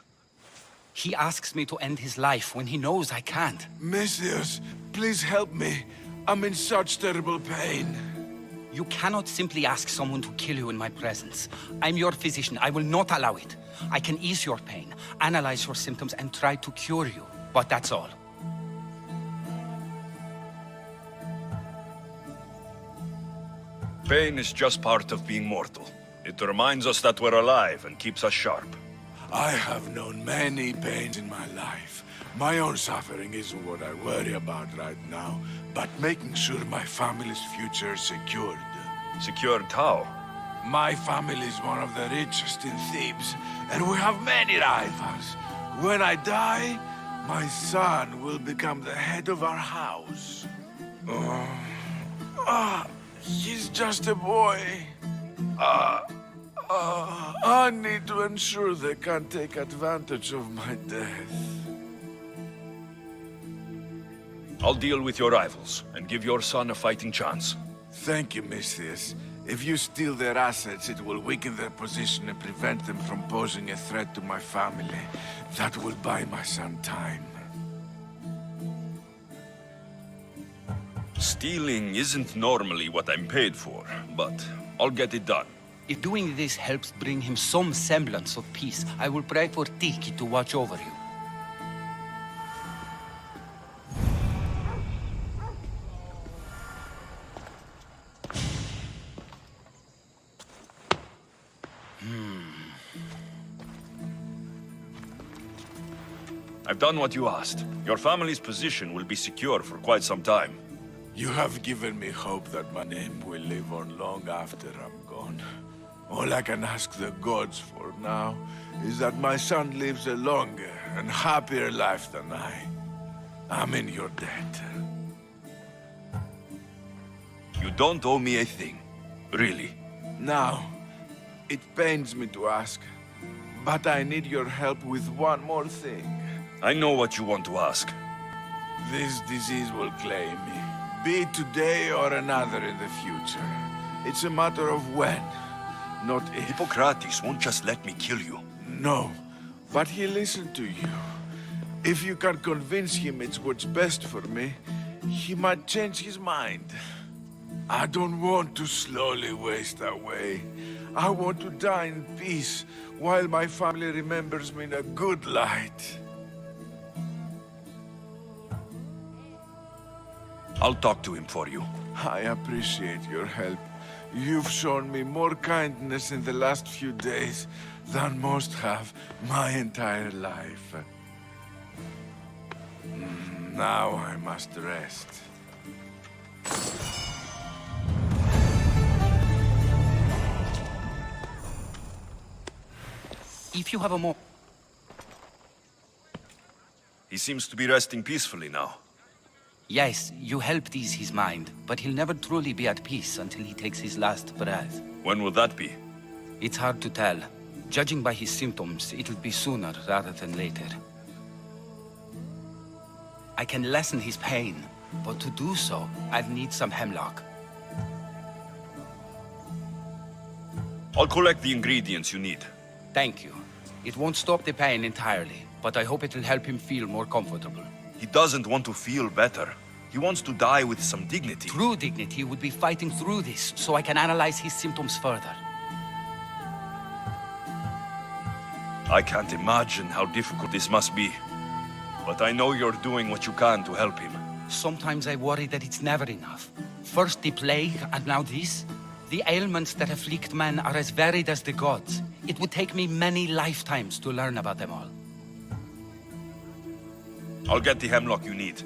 S9: He asks me to end his life when he knows I can't.
S1: Messieurs, please help me. I'm in such terrible pain.
S9: You cannot simply ask someone to kill you in my presence. I'm your physician. I will not allow it. I can ease your pain, analyze your symptoms, and try to cure you. But that's all.
S3: Pain is just part of being mortal. It reminds us that we're alive and keeps us sharp.
S1: I have known many pains in my life. My own suffering isn't what I worry about right now, but making sure my family's future is secured.
S3: Secured how?
S1: My family is one of the richest in Thebes, and we have many rivals. When I die, my son will become the head of our house. He's just a boy. I need to ensure they can't take advantage of my death.
S3: I'll deal with your rivals and give your son a fighting chance.
S1: Thank you, Misthios. If you steal their assets, it will weaken their position and prevent them from posing a threat to my family. That will buy my son time.
S3: Stealing isn't normally what I'm paid for, but I'll get it done.
S9: If doing this helps bring him some semblance of peace, I will pray for Tiki to watch over you.
S3: I've done what you asked. Your family's position will be secure for quite some time.
S1: You have given me hope that my name will live on long after I'm gone. All I can ask the gods for now is that my son lives a longer and happier life than I. I'm in your debt.
S3: You don't owe me a thing. Really.
S1: Now, it pains me to ask, but I need your help with one more thing.
S3: I know what you want to ask.
S1: This disease will claim me, be it today or another in the future. It's a matter of when, not if.
S3: Hippocrates won't just let me kill you.
S1: No, but he'll listen to you. If you can convince him it's what's best for me, he might change his mind. I don't want to slowly waste away. I want to die in peace, while my family remembers me in a good light.
S3: I'll talk to him for you.
S1: I appreciate your help. You've shown me more kindness in the last few days than most have my entire life. Now I must rest.
S9: If you have a more...
S3: He seems to be resting peacefully now.
S9: Yes, you helped ease his mind, but he'll never truly be at peace until he takes his last breath.
S3: When will that be?
S9: It's hard to tell. Judging by his symptoms, it'll be sooner rather than later. I can lessen his pain, but to do so, I'd need some hemlock.
S3: I'll collect the ingredients you need.
S9: Thank you. It won't stop the pain entirely, but I hope it'll help him feel more comfortable.
S3: He doesn't want to feel better. He wants to die with some dignity.
S9: True dignity would be fighting through this, so I can analyze his symptoms further.
S3: I can't imagine how difficult this must be. But I know you're doing what you can to help him.
S9: Sometimes I worry that it's never enough. First the plague, and now this. The ailments that afflict men are as varied as the gods. It would take me many lifetimes to learn about them all.
S3: I'll get the hemlock you need.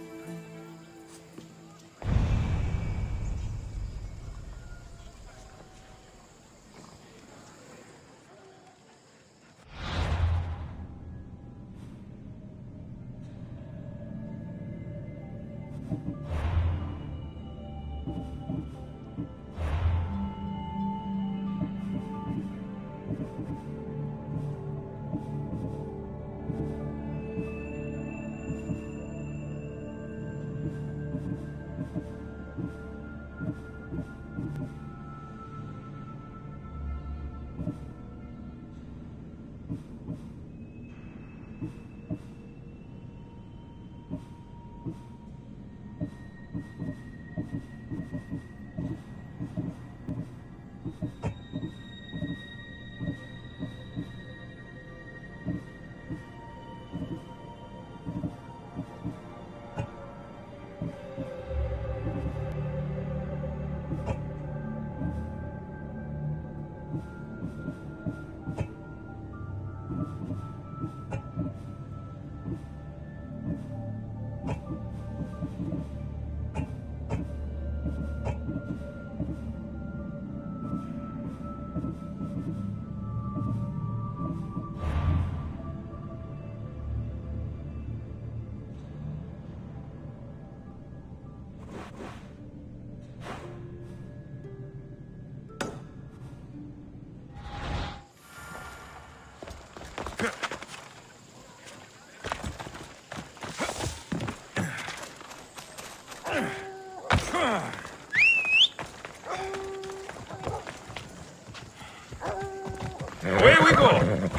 S3: Away we go!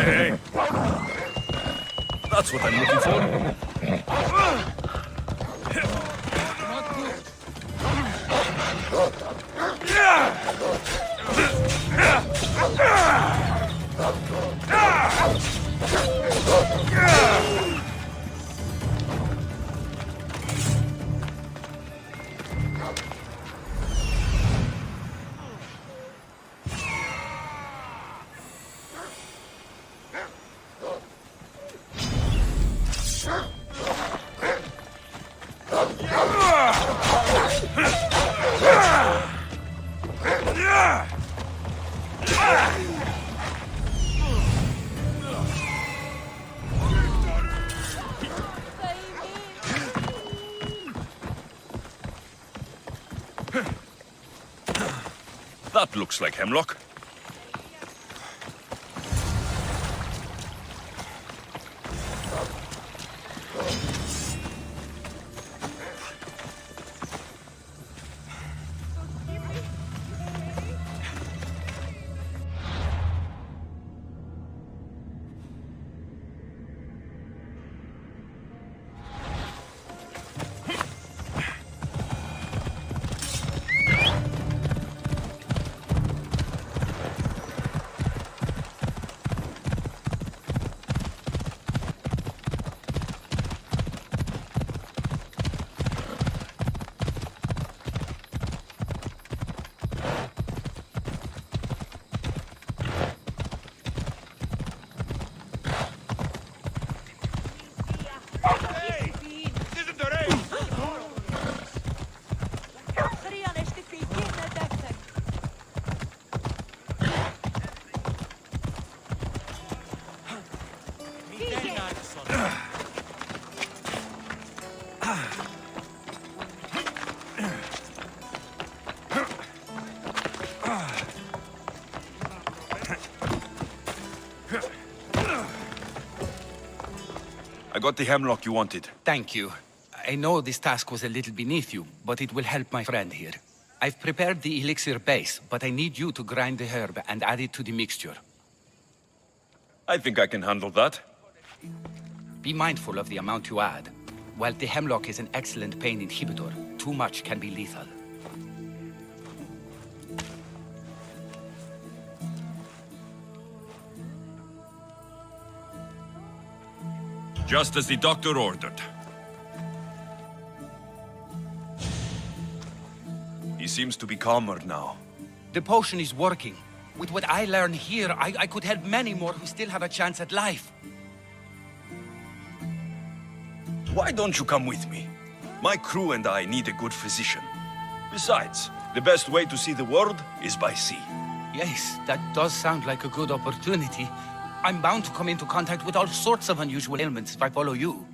S3: Hey. That's what I'm looking for. That looks like hemlock. I got the hemlock you wanted.
S9: Thank you. I know this task was a little beneath you, but it will help my friend here. I've prepared the elixir base, but I need you to grind the herb and add it to the mixture.
S3: I think I can handle that.
S9: Be mindful of the amount you add. While the hemlock is an excellent pain inhibitor, too much can be lethal.
S3: Just as the doctor ordered. He seems to be calmer now.
S9: The potion is working. With what I learn here, I could help many more who still have a chance at life.
S3: Why don't you come with me? My crew and I need a good physician. Besides, the best way to see the world is by sea.
S9: Yes, that does sound like a good opportunity. I'm bound to come into contact with all sorts of unusual ailments if I follow you.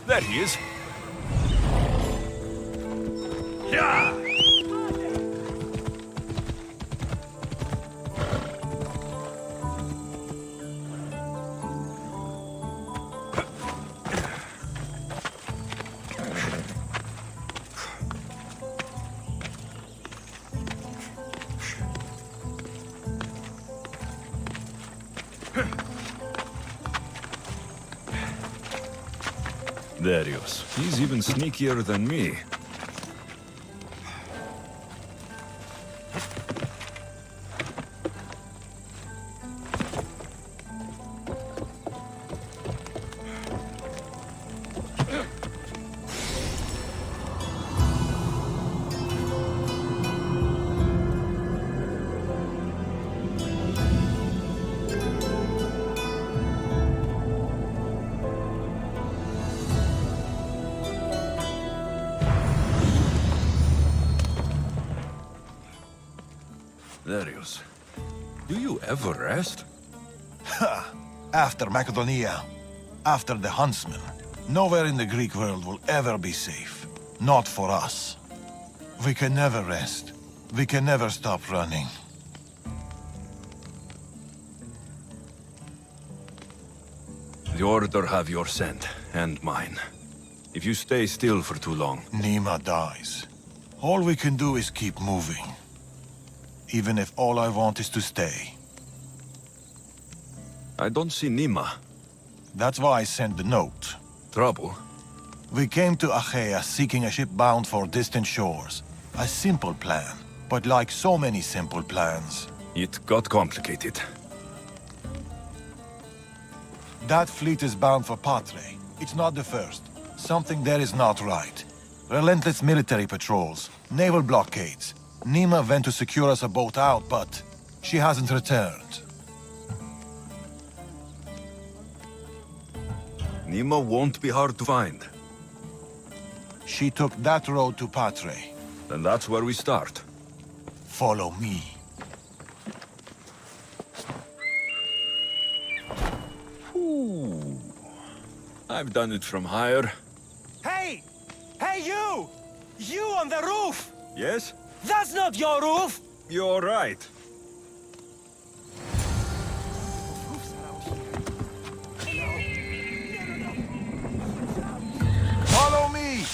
S3: There he is. Yeah! Darius. He's even sneakier than me. Darius, do you ever rest?
S11: After Macedonia, after the Huntsman, nowhere in the Greek world will ever be safe. Not for us. We can never rest. We can never stop running.
S3: The Order have your scent, and mine. If you stay still for too long...
S11: Nima dies. All we can do is keep moving. Even if all I want is to stay.
S3: I don't see Nima.
S11: That's why I sent the note.
S3: Trouble?
S11: We came to Achaea seeking a ship bound for distant shores. A simple plan, but like so many simple plans.
S3: It got complicated.
S11: That fleet is bound for Patre. It's not the first. Something there is not right. Relentless military patrols, naval blockades. Nima went to secure us a boat out, but she hasn't returned.
S3: Nima won't be hard to find.
S11: She took that road to Patre.
S3: Then that's where we start.
S11: Follow me.
S3: Ooh. I've done it from higher.
S2: Hey! Hey, you! You on the roof!
S3: Yes?
S2: That's not your roof!
S3: You're right.
S11: Follow me!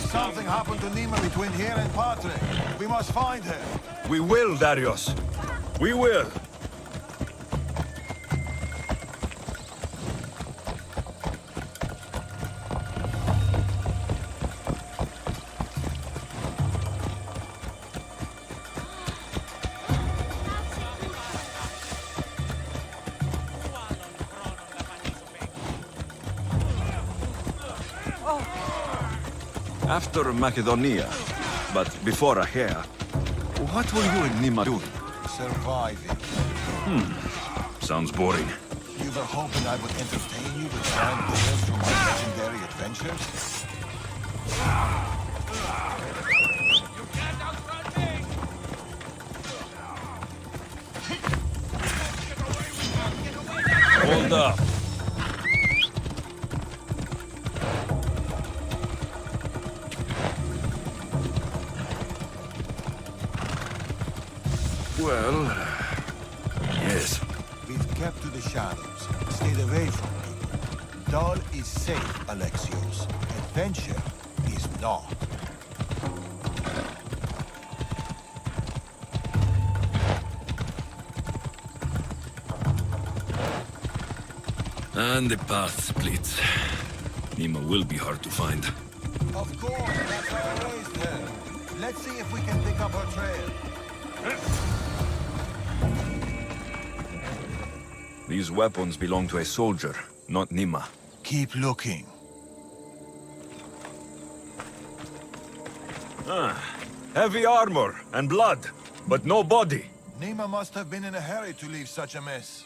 S11: Something happened to Nima between here and Patre. We must find her.
S3: We will, Darius. We will. After Macedonia, but before Achaea, what were you and Nima doing?
S11: Surviving.
S3: Sounds boring.
S11: You were hoping I would entertain you with grand tales from my legendary adventures?
S3: Hold up.
S1: Well,
S3: Yes.
S11: We've kept to the shadows, stayed away from people. Dull is safe, Alexios. Adventure is not.
S3: And the path splits. Nima will be hard to find.
S11: Of course, that's how I raised her. Let's see if we can pick up her trail.
S3: These weapons belong to a soldier, not Nima.
S11: Keep looking.
S3: Heavy armor and blood, but no body.
S11: Nima must have been in a hurry to leave such a mess.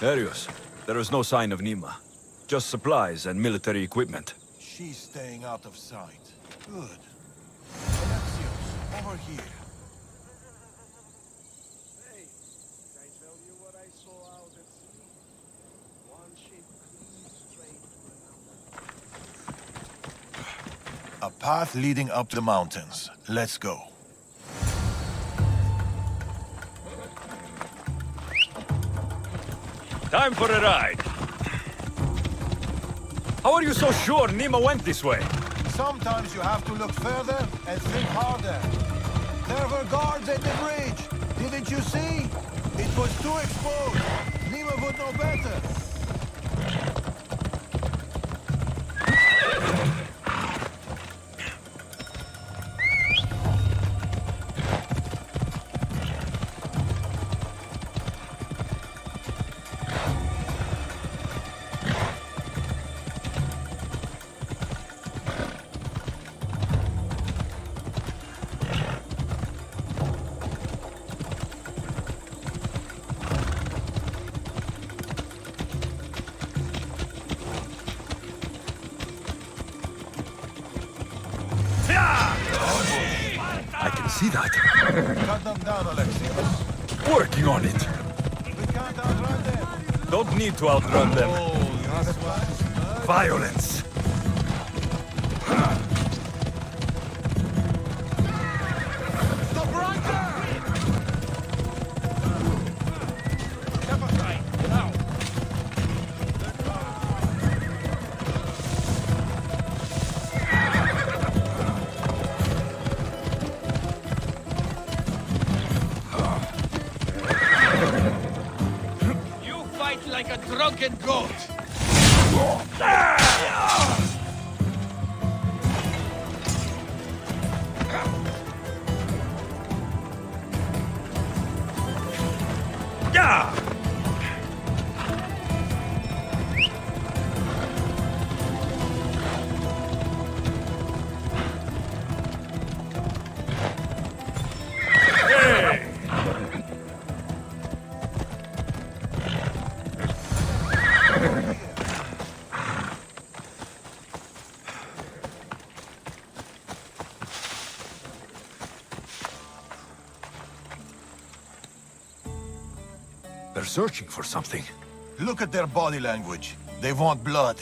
S3: Darius, there is no sign of Nima. Just supplies and military equipment.
S11: She's staying out of sight. Good. Alexios, over here.
S12: Hey, did I tell you what I saw out at sea? One ship clean straight to another.
S11: A path leading up the mountains. Let's go.
S3: Time for a ride. How are you so sure Nima went this way?
S11: Sometimes you have to look further and think harder. There were guards at the bridge. Didn't you see? It was too exposed. Nima would know better.
S3: I can see that.
S11: Cut them down, Alexios.
S3: Working on it.
S11: We can't outrun them.
S3: Don't need to outrun them.
S11: That's why.
S3: Violence.
S11: Stop right there!
S9: You fight like a drunken goat.
S3: Yeah! Hey! They're searching for something.
S11: Look at their body language. They want blood.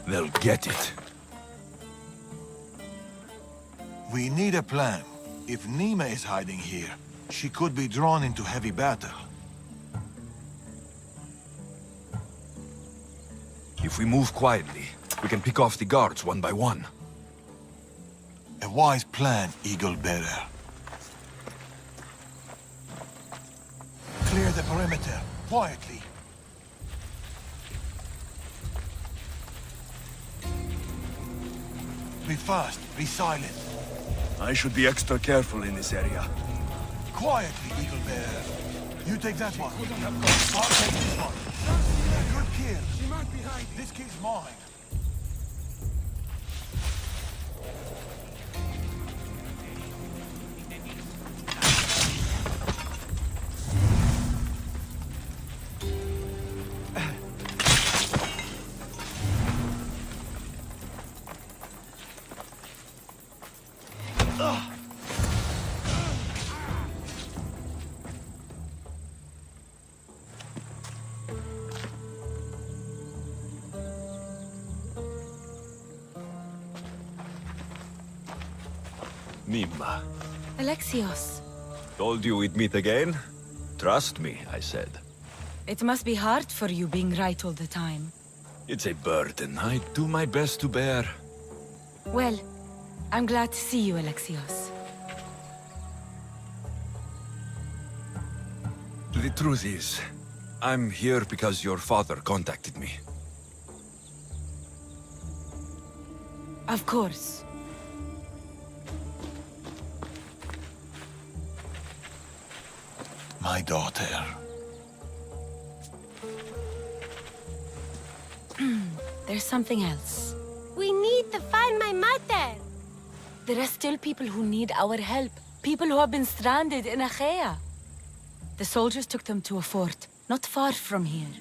S3: They'll get it.
S11: We need a plan. If Nima is hiding here, she could be drawn into heavy battle.
S3: If If we move quietly, we can pick off the guards one by one.
S11: A wise plan, Eagle Bearer. Clear the perimeter, quietly. Be fast, be silent.
S3: I should be extra careful in this area.
S11: Quietly, Eagle Bearer. You take that one. I'll take this one. Good kill. This kid's mine.
S3: Nima.
S13: Alexios,
S3: Told you we'd meet again? Trust me, I said.
S13: it must be hard for you being right all the time.
S3: It's a burden I do my best to bear.
S13: Well, I'm glad to see you, Alexios.
S3: The truth is, I'm here because your father contacted me.
S13: Of course.
S11: My daughter.
S13: There's something else.
S14: We need to find my mother.
S13: There are still people who need our help. People who have been stranded in Achaea. The soldiers took them to a fort, not far from here.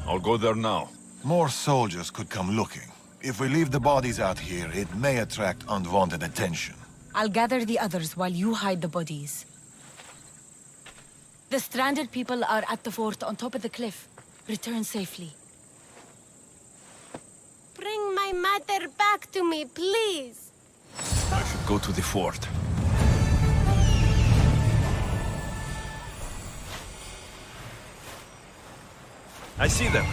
S3: I'll go there now.
S11: More soldiers could come looking. If we leave the bodies out here, it may attract unwanted attention.
S13: I'll gather the others while you hide the bodies. The stranded people are at the fort on top of the cliff. Return safely.
S14: Bring my mother back to me, please.
S3: I should go to the fort. I see them.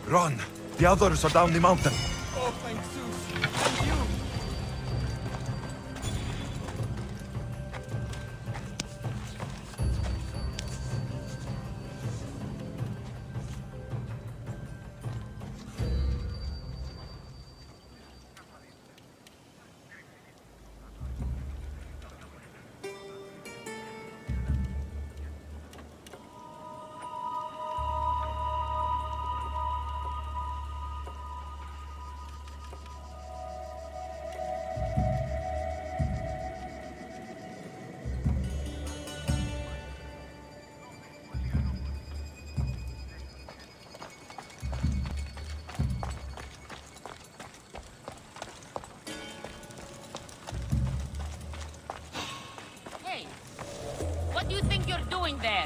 S3: Run! The others are down the mountain.
S12: Oh, thank Zeus. And you.
S15: Hey, what do you think you're doing there?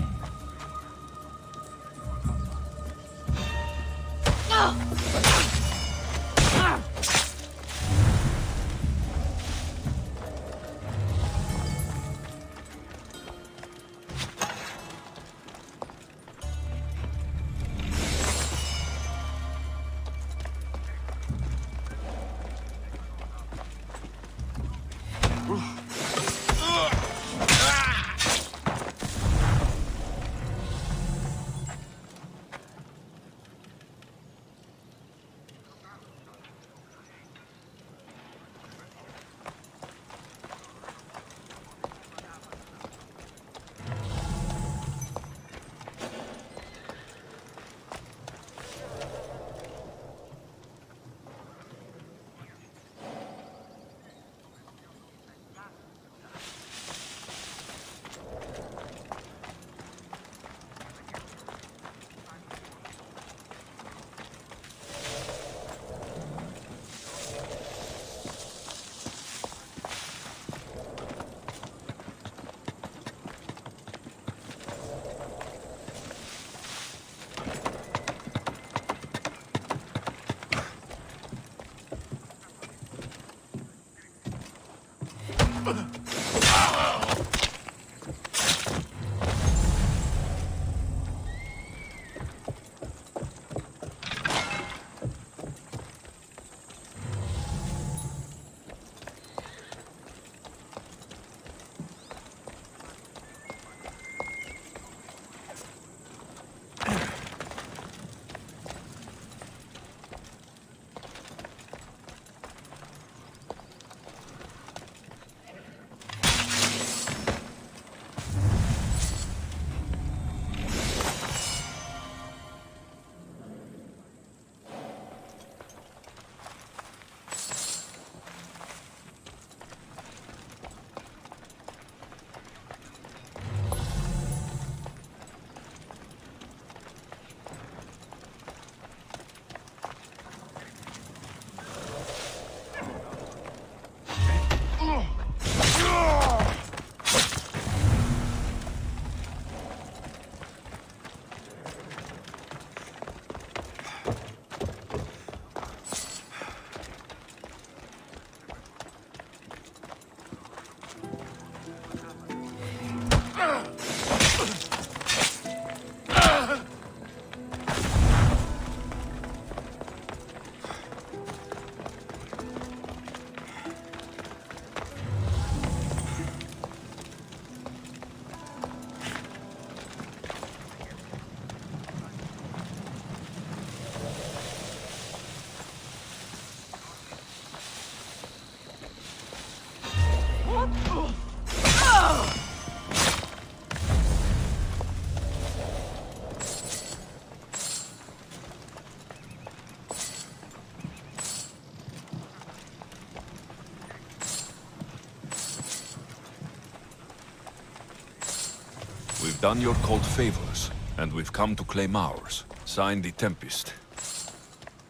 S16: We've done your cult favors, and we've come to claim ours. Sign the Tempest.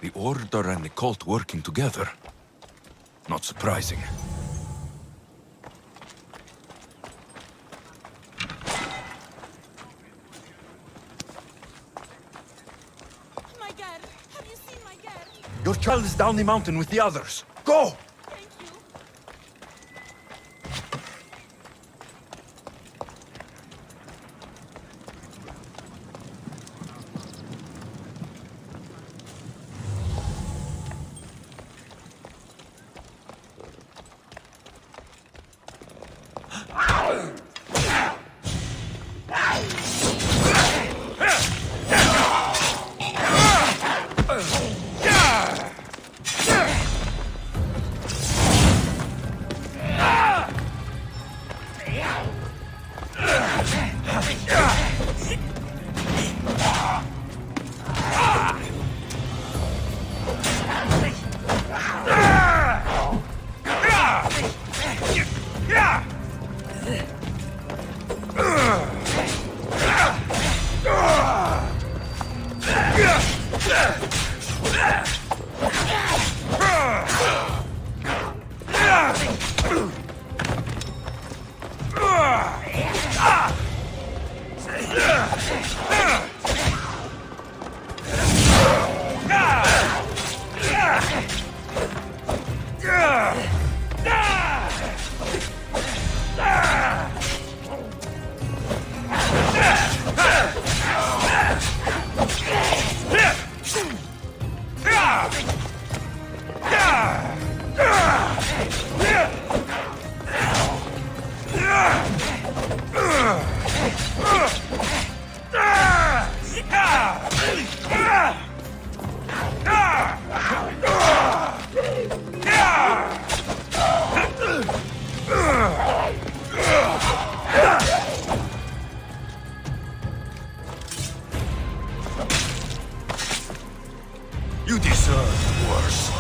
S16: The Order and the cult working together. Not surprising.
S10: My girl, have you seen my girl?
S3: Your child is down the mountain with the others. Go! You deserve worse.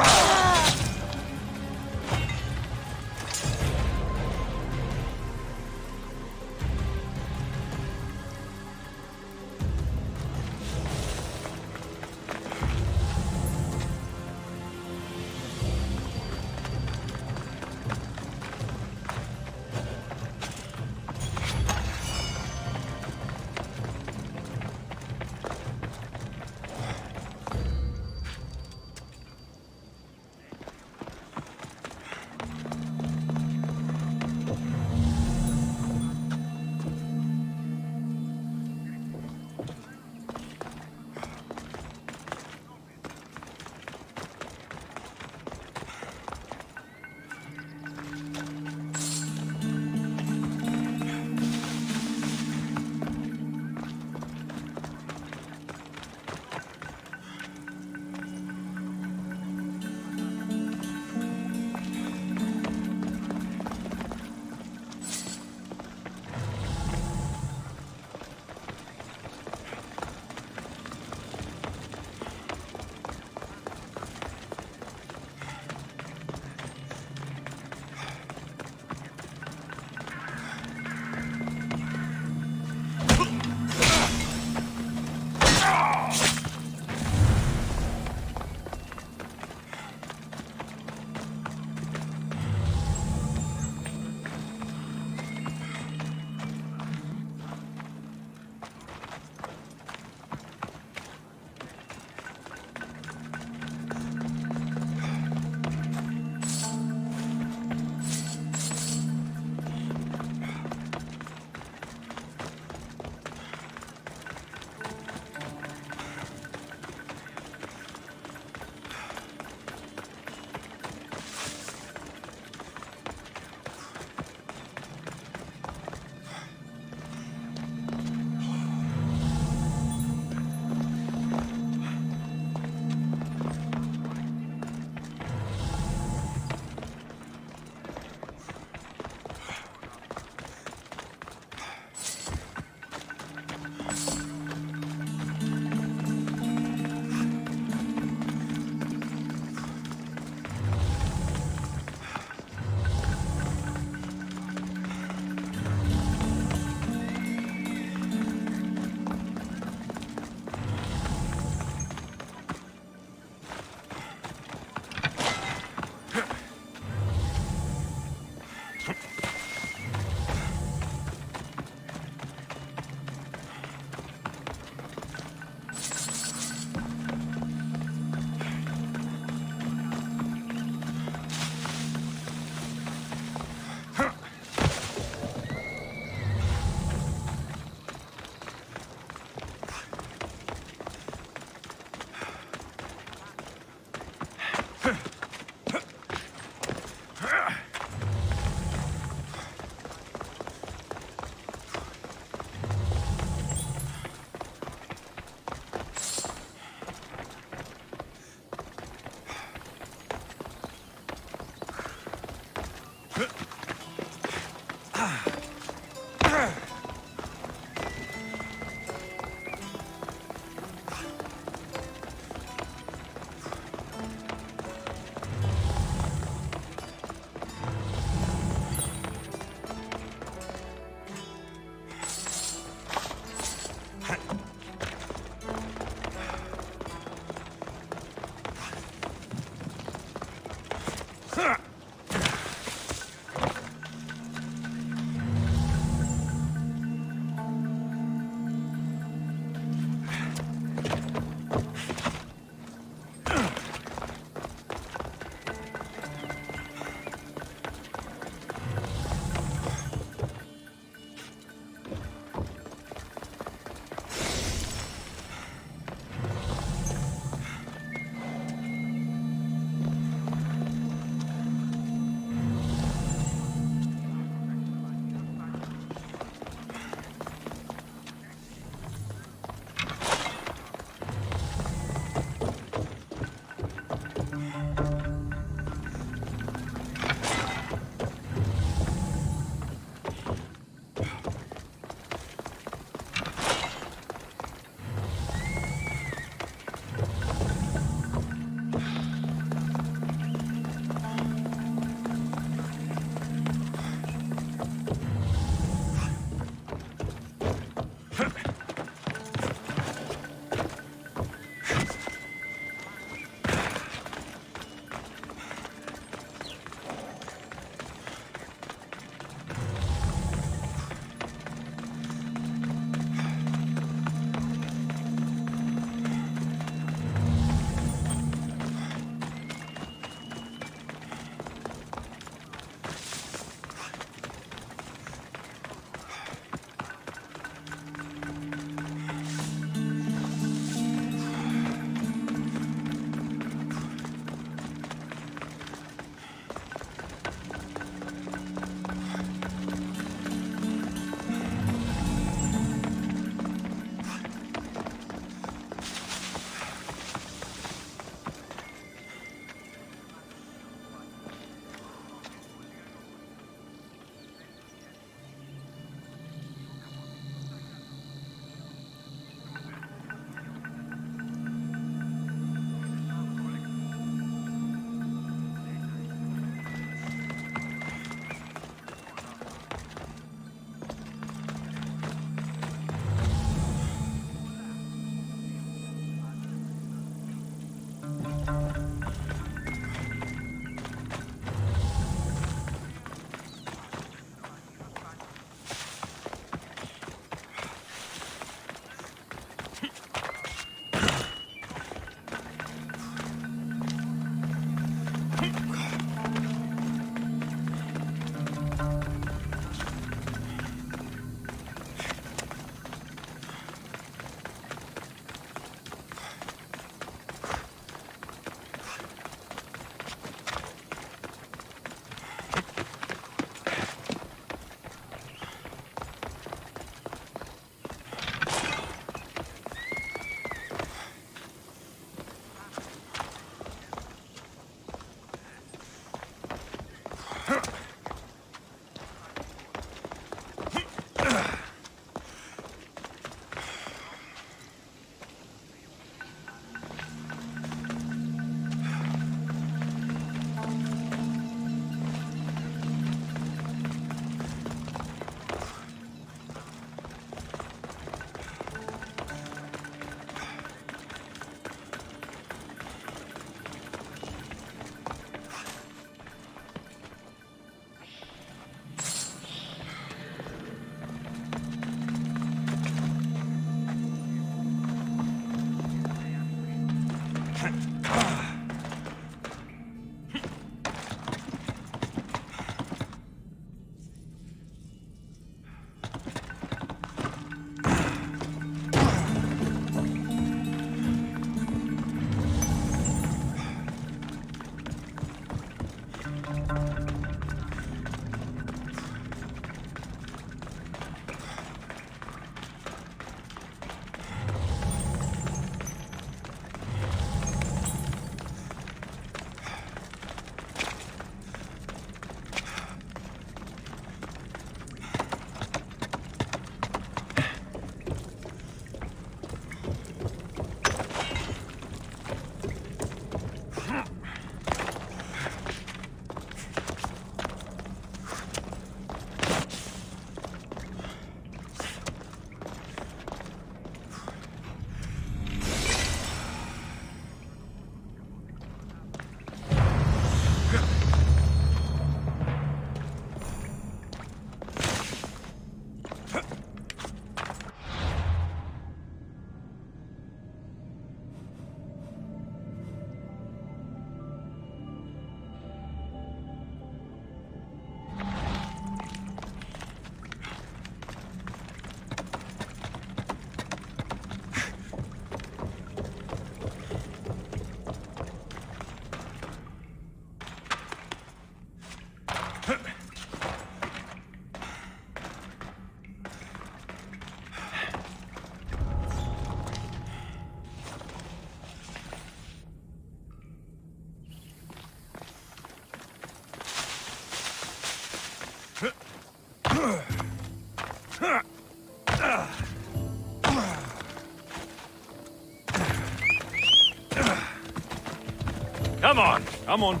S3: Come on, come on.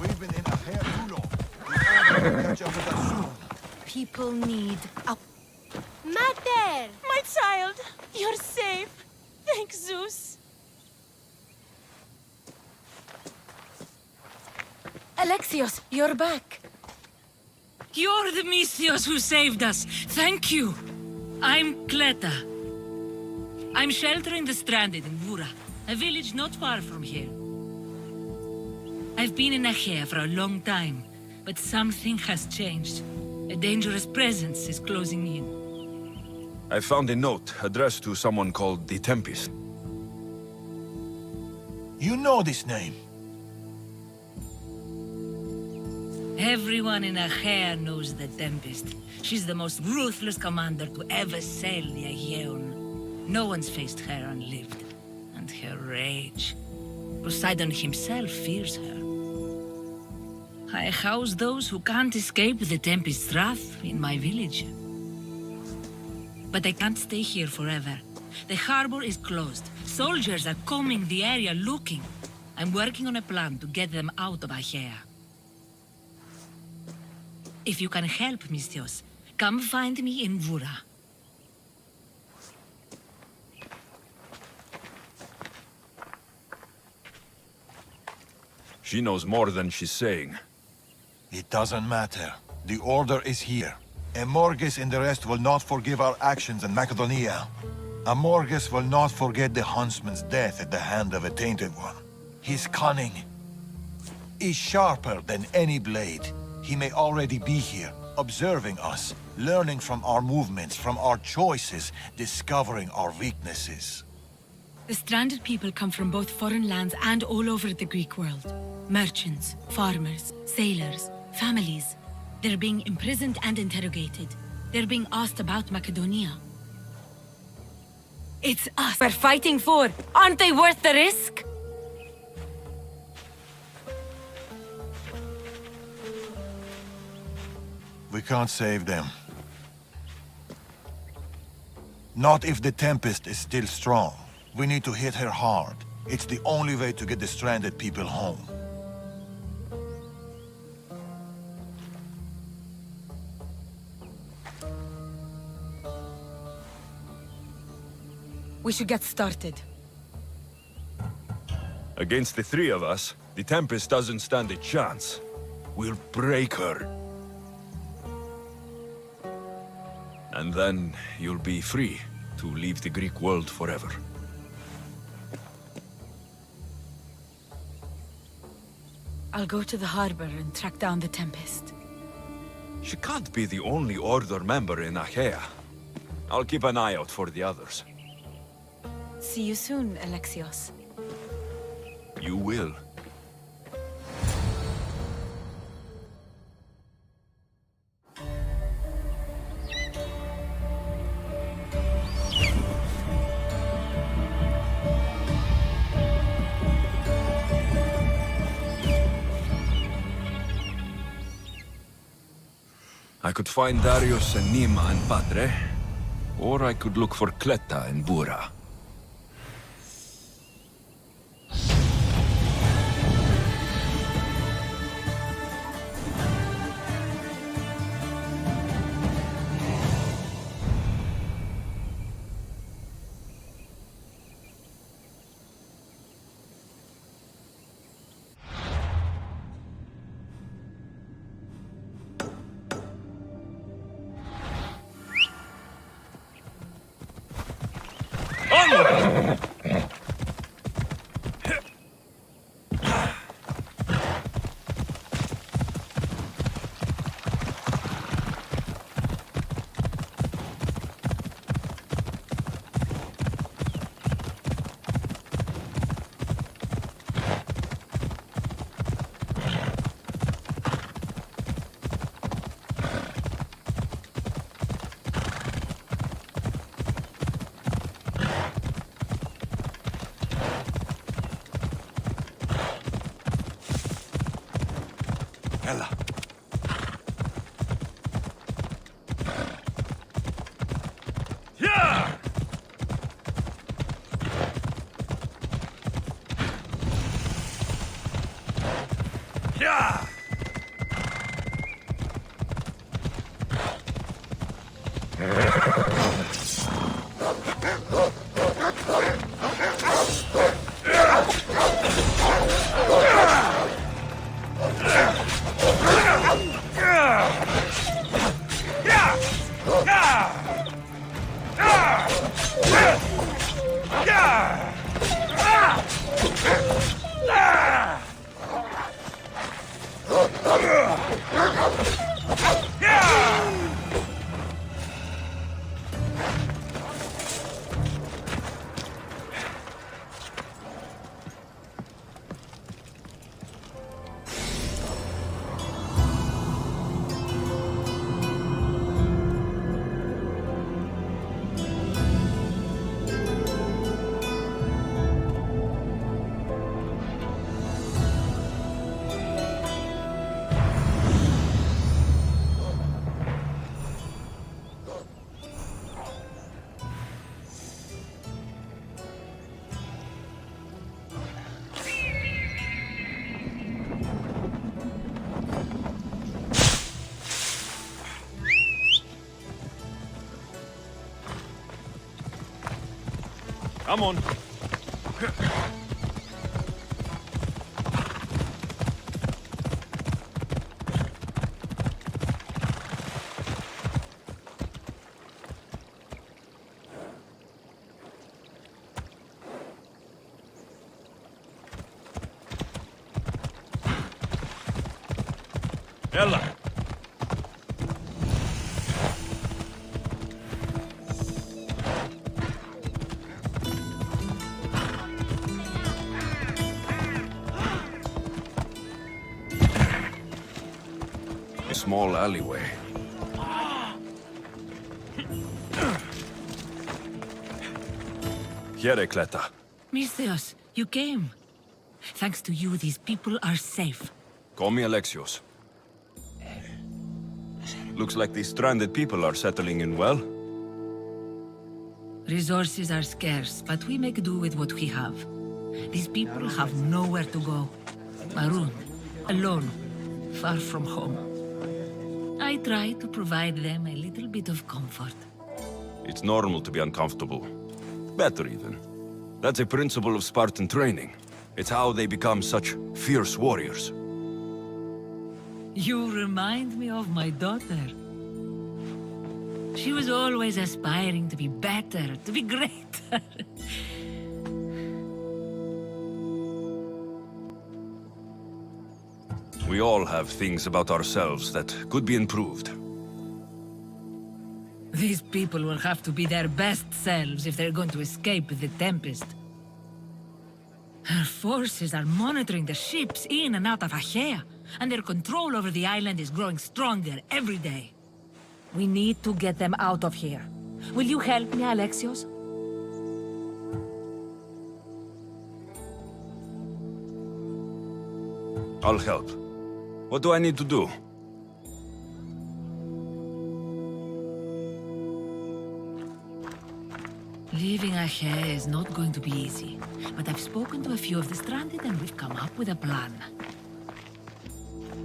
S11: We've been in a hair too long. The order will catch up with us soon.
S13: People need a...
S14: Mater!
S10: My child, you're safe. Thanks, Zeus.
S13: Alexios, you're back.
S17: You're the Misthios who saved us. Thank you. I'm Kleta. I'm sheltering the stranded in Vura, a village not far from here. I've been in Achaea for a long time, but something has changed. A dangerous presence is closing in.
S16: I found a note addressed to someone called the Tempest.
S11: You know this name.
S17: Everyone in Achaea knows the Tempest. She's the most ruthless commander to ever sail the Aegean. No one's faced her unlived. And her rage. Poseidon himself fears her. I house those who can't escape the Tempest's wrath in my village. But I can't stay here forever. The harbor is closed. Soldiers are combing the area looking. I'm working on a plan to get them out of Achaea. If you can help, Misthios, come find me in Vura.
S16: She knows more than she's saying.
S11: It doesn't matter. The order is here. Amorges and the rest will not forgive our actions in Macedonia. Amorges will not forget the huntsman's death at the hand of a tainted one. His cunning is sharper than any blade. He may already be here, observing us, learning from our movements, from our choices, discovering our weaknesses.
S13: The stranded people come from both foreign lands and all over the Greek world. Merchants, farmers, sailors, families. They're being imprisoned and interrogated. They're being asked about Macedonia. It's us we're fighting for. Aren't they worth the risk?
S11: We can't save them. Not if the Tempest is still strong. We need to hit her hard. It's the only way to get the stranded people home.
S13: We should get started.
S16: Against the three of us, the Tempest doesn't stand a chance. We'll break her. And then you'll be free to leave the Greek world forever.
S13: I'll go to the harbor and track down the Tempest.
S16: She can't be the only Order member in Achaea. I'll keep an eye out for the others.
S13: See you soon, Alexios.
S16: You will. I could find Darius and Nima and Patre, or I could look for Cleta and Bura.
S6: Ella.
S3: Yeah! Yeah! Come on. Ella.
S16: A small alleyway. Here, Cleta.
S17: Misthios, you came. Thanks to you, these people are safe.
S16: Call me Alexios. Looks like these stranded people are settling in well.
S17: Resources are scarce, but we make do with what we have. These people have nowhere to go. Marooned, alone, far from home. I try to provide them a little bit of comfort.
S16: It's normal to be uncomfortable. Better even. That's a principle of Spartan training. It's how they become such fierce warriors.
S17: You remind me of my daughter. She was always aspiring to be better, to be greater.
S16: We all have things about ourselves that could be improved.
S17: These people will have to be their best selves if they're going to escape the Tempest. Her forces are monitoring the ships in and out of Achaea, and their control over the island is growing stronger every day. We need to get them out of here. Will you help me, Alexios?
S16: I'll help. What do I need to do?
S17: Leaving Ache is not going to be easy, but I've spoken to a few of the stranded and we've come up with a plan.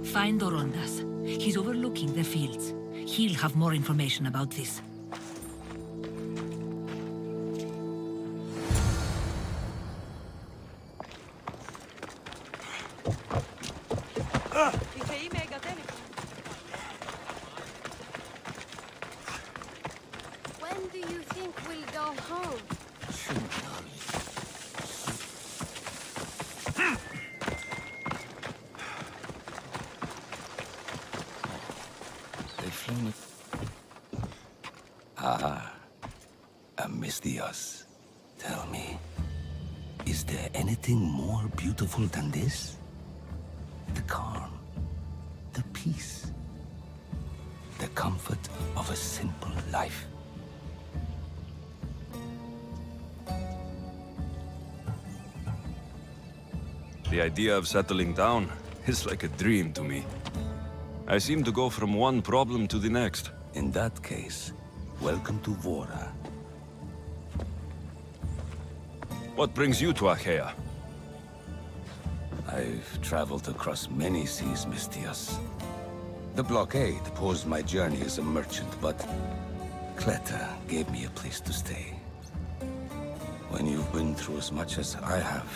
S17: Find Dorondas. He's overlooking the fields. He'll have more information about this.
S14: When do you think we'll go home?
S9: They've flown it. Ah, Amistios. Tell me, is there anything more beautiful than this? The calm, the peace, the comfort of a simple life.
S16: The idea of settling down is like a dream to me. I seem to go from one problem to the next.
S9: In that case, welcome to Vora.
S16: What brings you to Achaea?
S9: I've traveled across many seas, Mistios. The blockade paused my journey as a merchant, but Cleta gave me a place to stay. When you've been through as much as I have,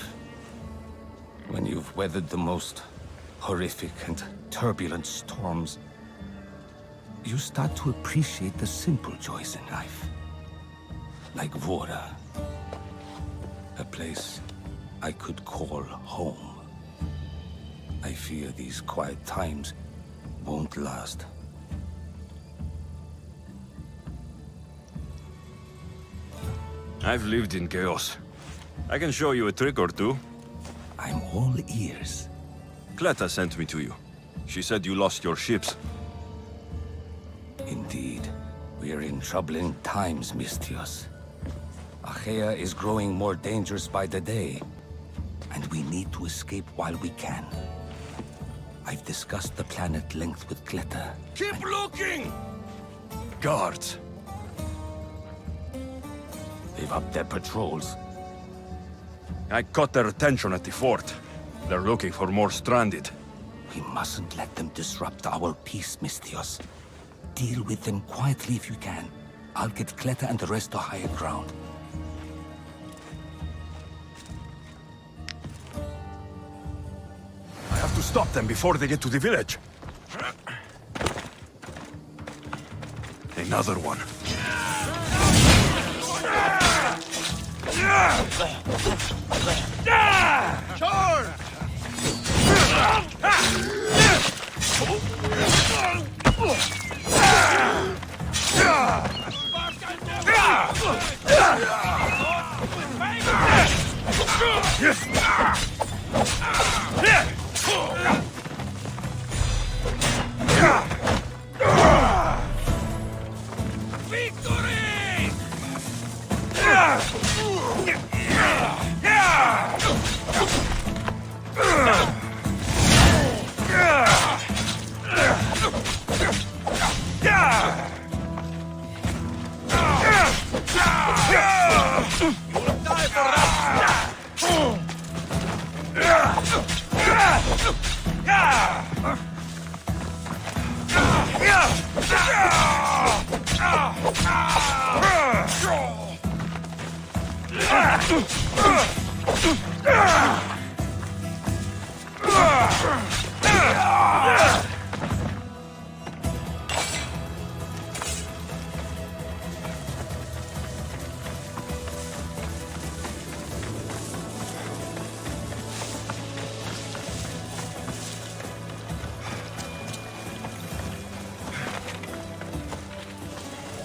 S9: when you've weathered the most horrific and turbulent storms, you start to appreciate the simple joys in life. Like Vora. A place I could call home. I fear these quiet times won't last.
S16: I've lived in chaos. I can show you a trick or two.
S9: I'm all ears.
S16: Cleta sent me to you. She said you lost your ships.
S9: Indeed. We're in troubling times, Mistios. Achaea is growing more dangerous by the day, and we need to escape while we can. I've discussed the plan at length with Cleta.
S3: Keep looking!
S16: Guards!
S9: They've upped their patrols.
S16: I caught their attention at the fort. They're looking for more stranded.
S9: We mustn't let them disrupt our peace, Mistios. Deal with them quietly if you can. I'll get Cleta and the rest to higher ground.
S16: I have to stop them before they get to the village. Another one.
S12: Charge!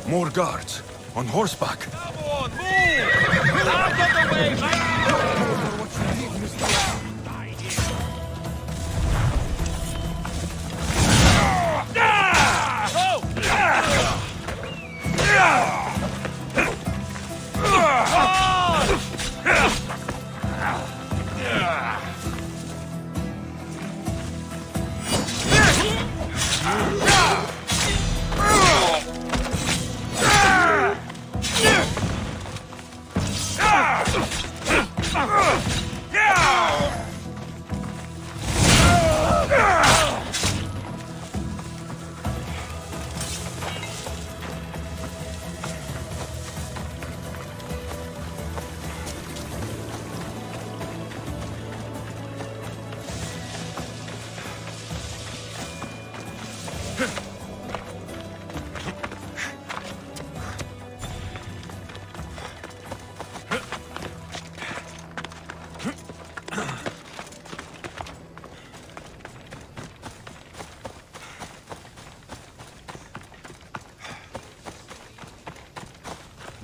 S16: More guards. On horseback.
S12: Come on, move! Out of the way,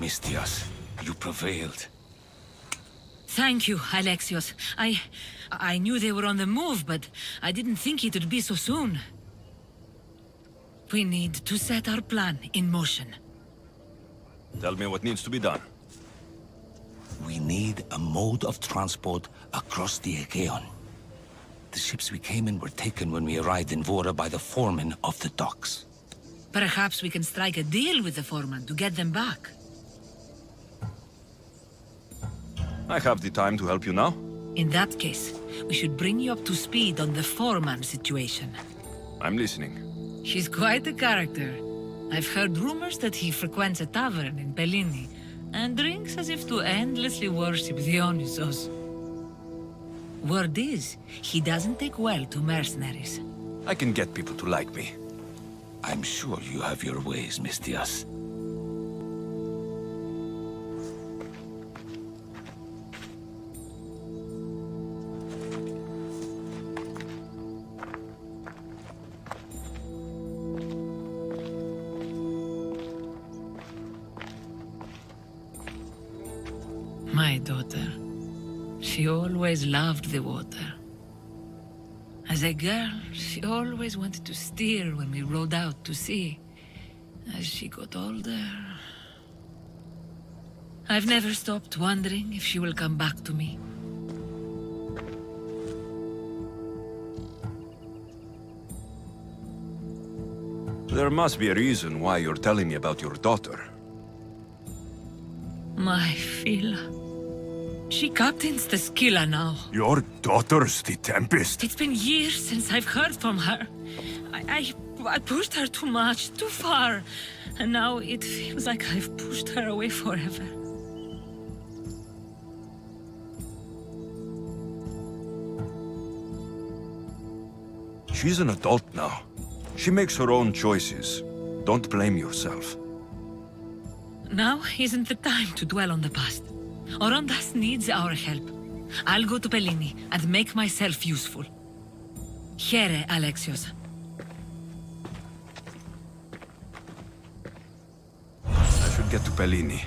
S9: Mistias. You prevailed.
S17: Thank you, Alexios. I knew they were on the move, but I didn't think it would be so soon. We need to set our plan in motion.
S3: Tell me what needs to be done.
S9: We need a mode of transport across the Aegean. The ships we came in were taken when we arrived in Vora by the foreman of the docks.
S17: Perhaps we can strike a deal with the foreman to get them back.
S3: I have the time to help you now.
S17: In that case, we should bring you up to speed on the foreman situation.
S3: I'm listening.
S17: He's quite a character. I've heard rumors that he frequents a tavern in Bellini and drinks as if to endlessly worship Dionysos. Word is, he doesn't take well to mercenaries.
S3: I can get people to like me.
S9: I'm sure you have your ways, Mistias.
S17: My daughter. She always loved the water. As a girl, she always wanted to steer when we rowed out to sea. As she got older... I've never stopped wondering if she will come back to me.
S3: There must be a reason why you're telling me about your daughter.
S17: My Fila. She captains the Scylla now.
S3: Your daughter's the Tempest?
S17: It's been years since I've heard from her. I pushed her too much, too far. And now it feels like I've pushed her away forever.
S3: She's an adult now. She makes her own choices. Don't blame yourself.
S17: Now isn't the time to dwell on the past. Orondas needs our help. I'll go to Bellini and make myself useful. Here, Alexios.
S3: I should get to Bellini.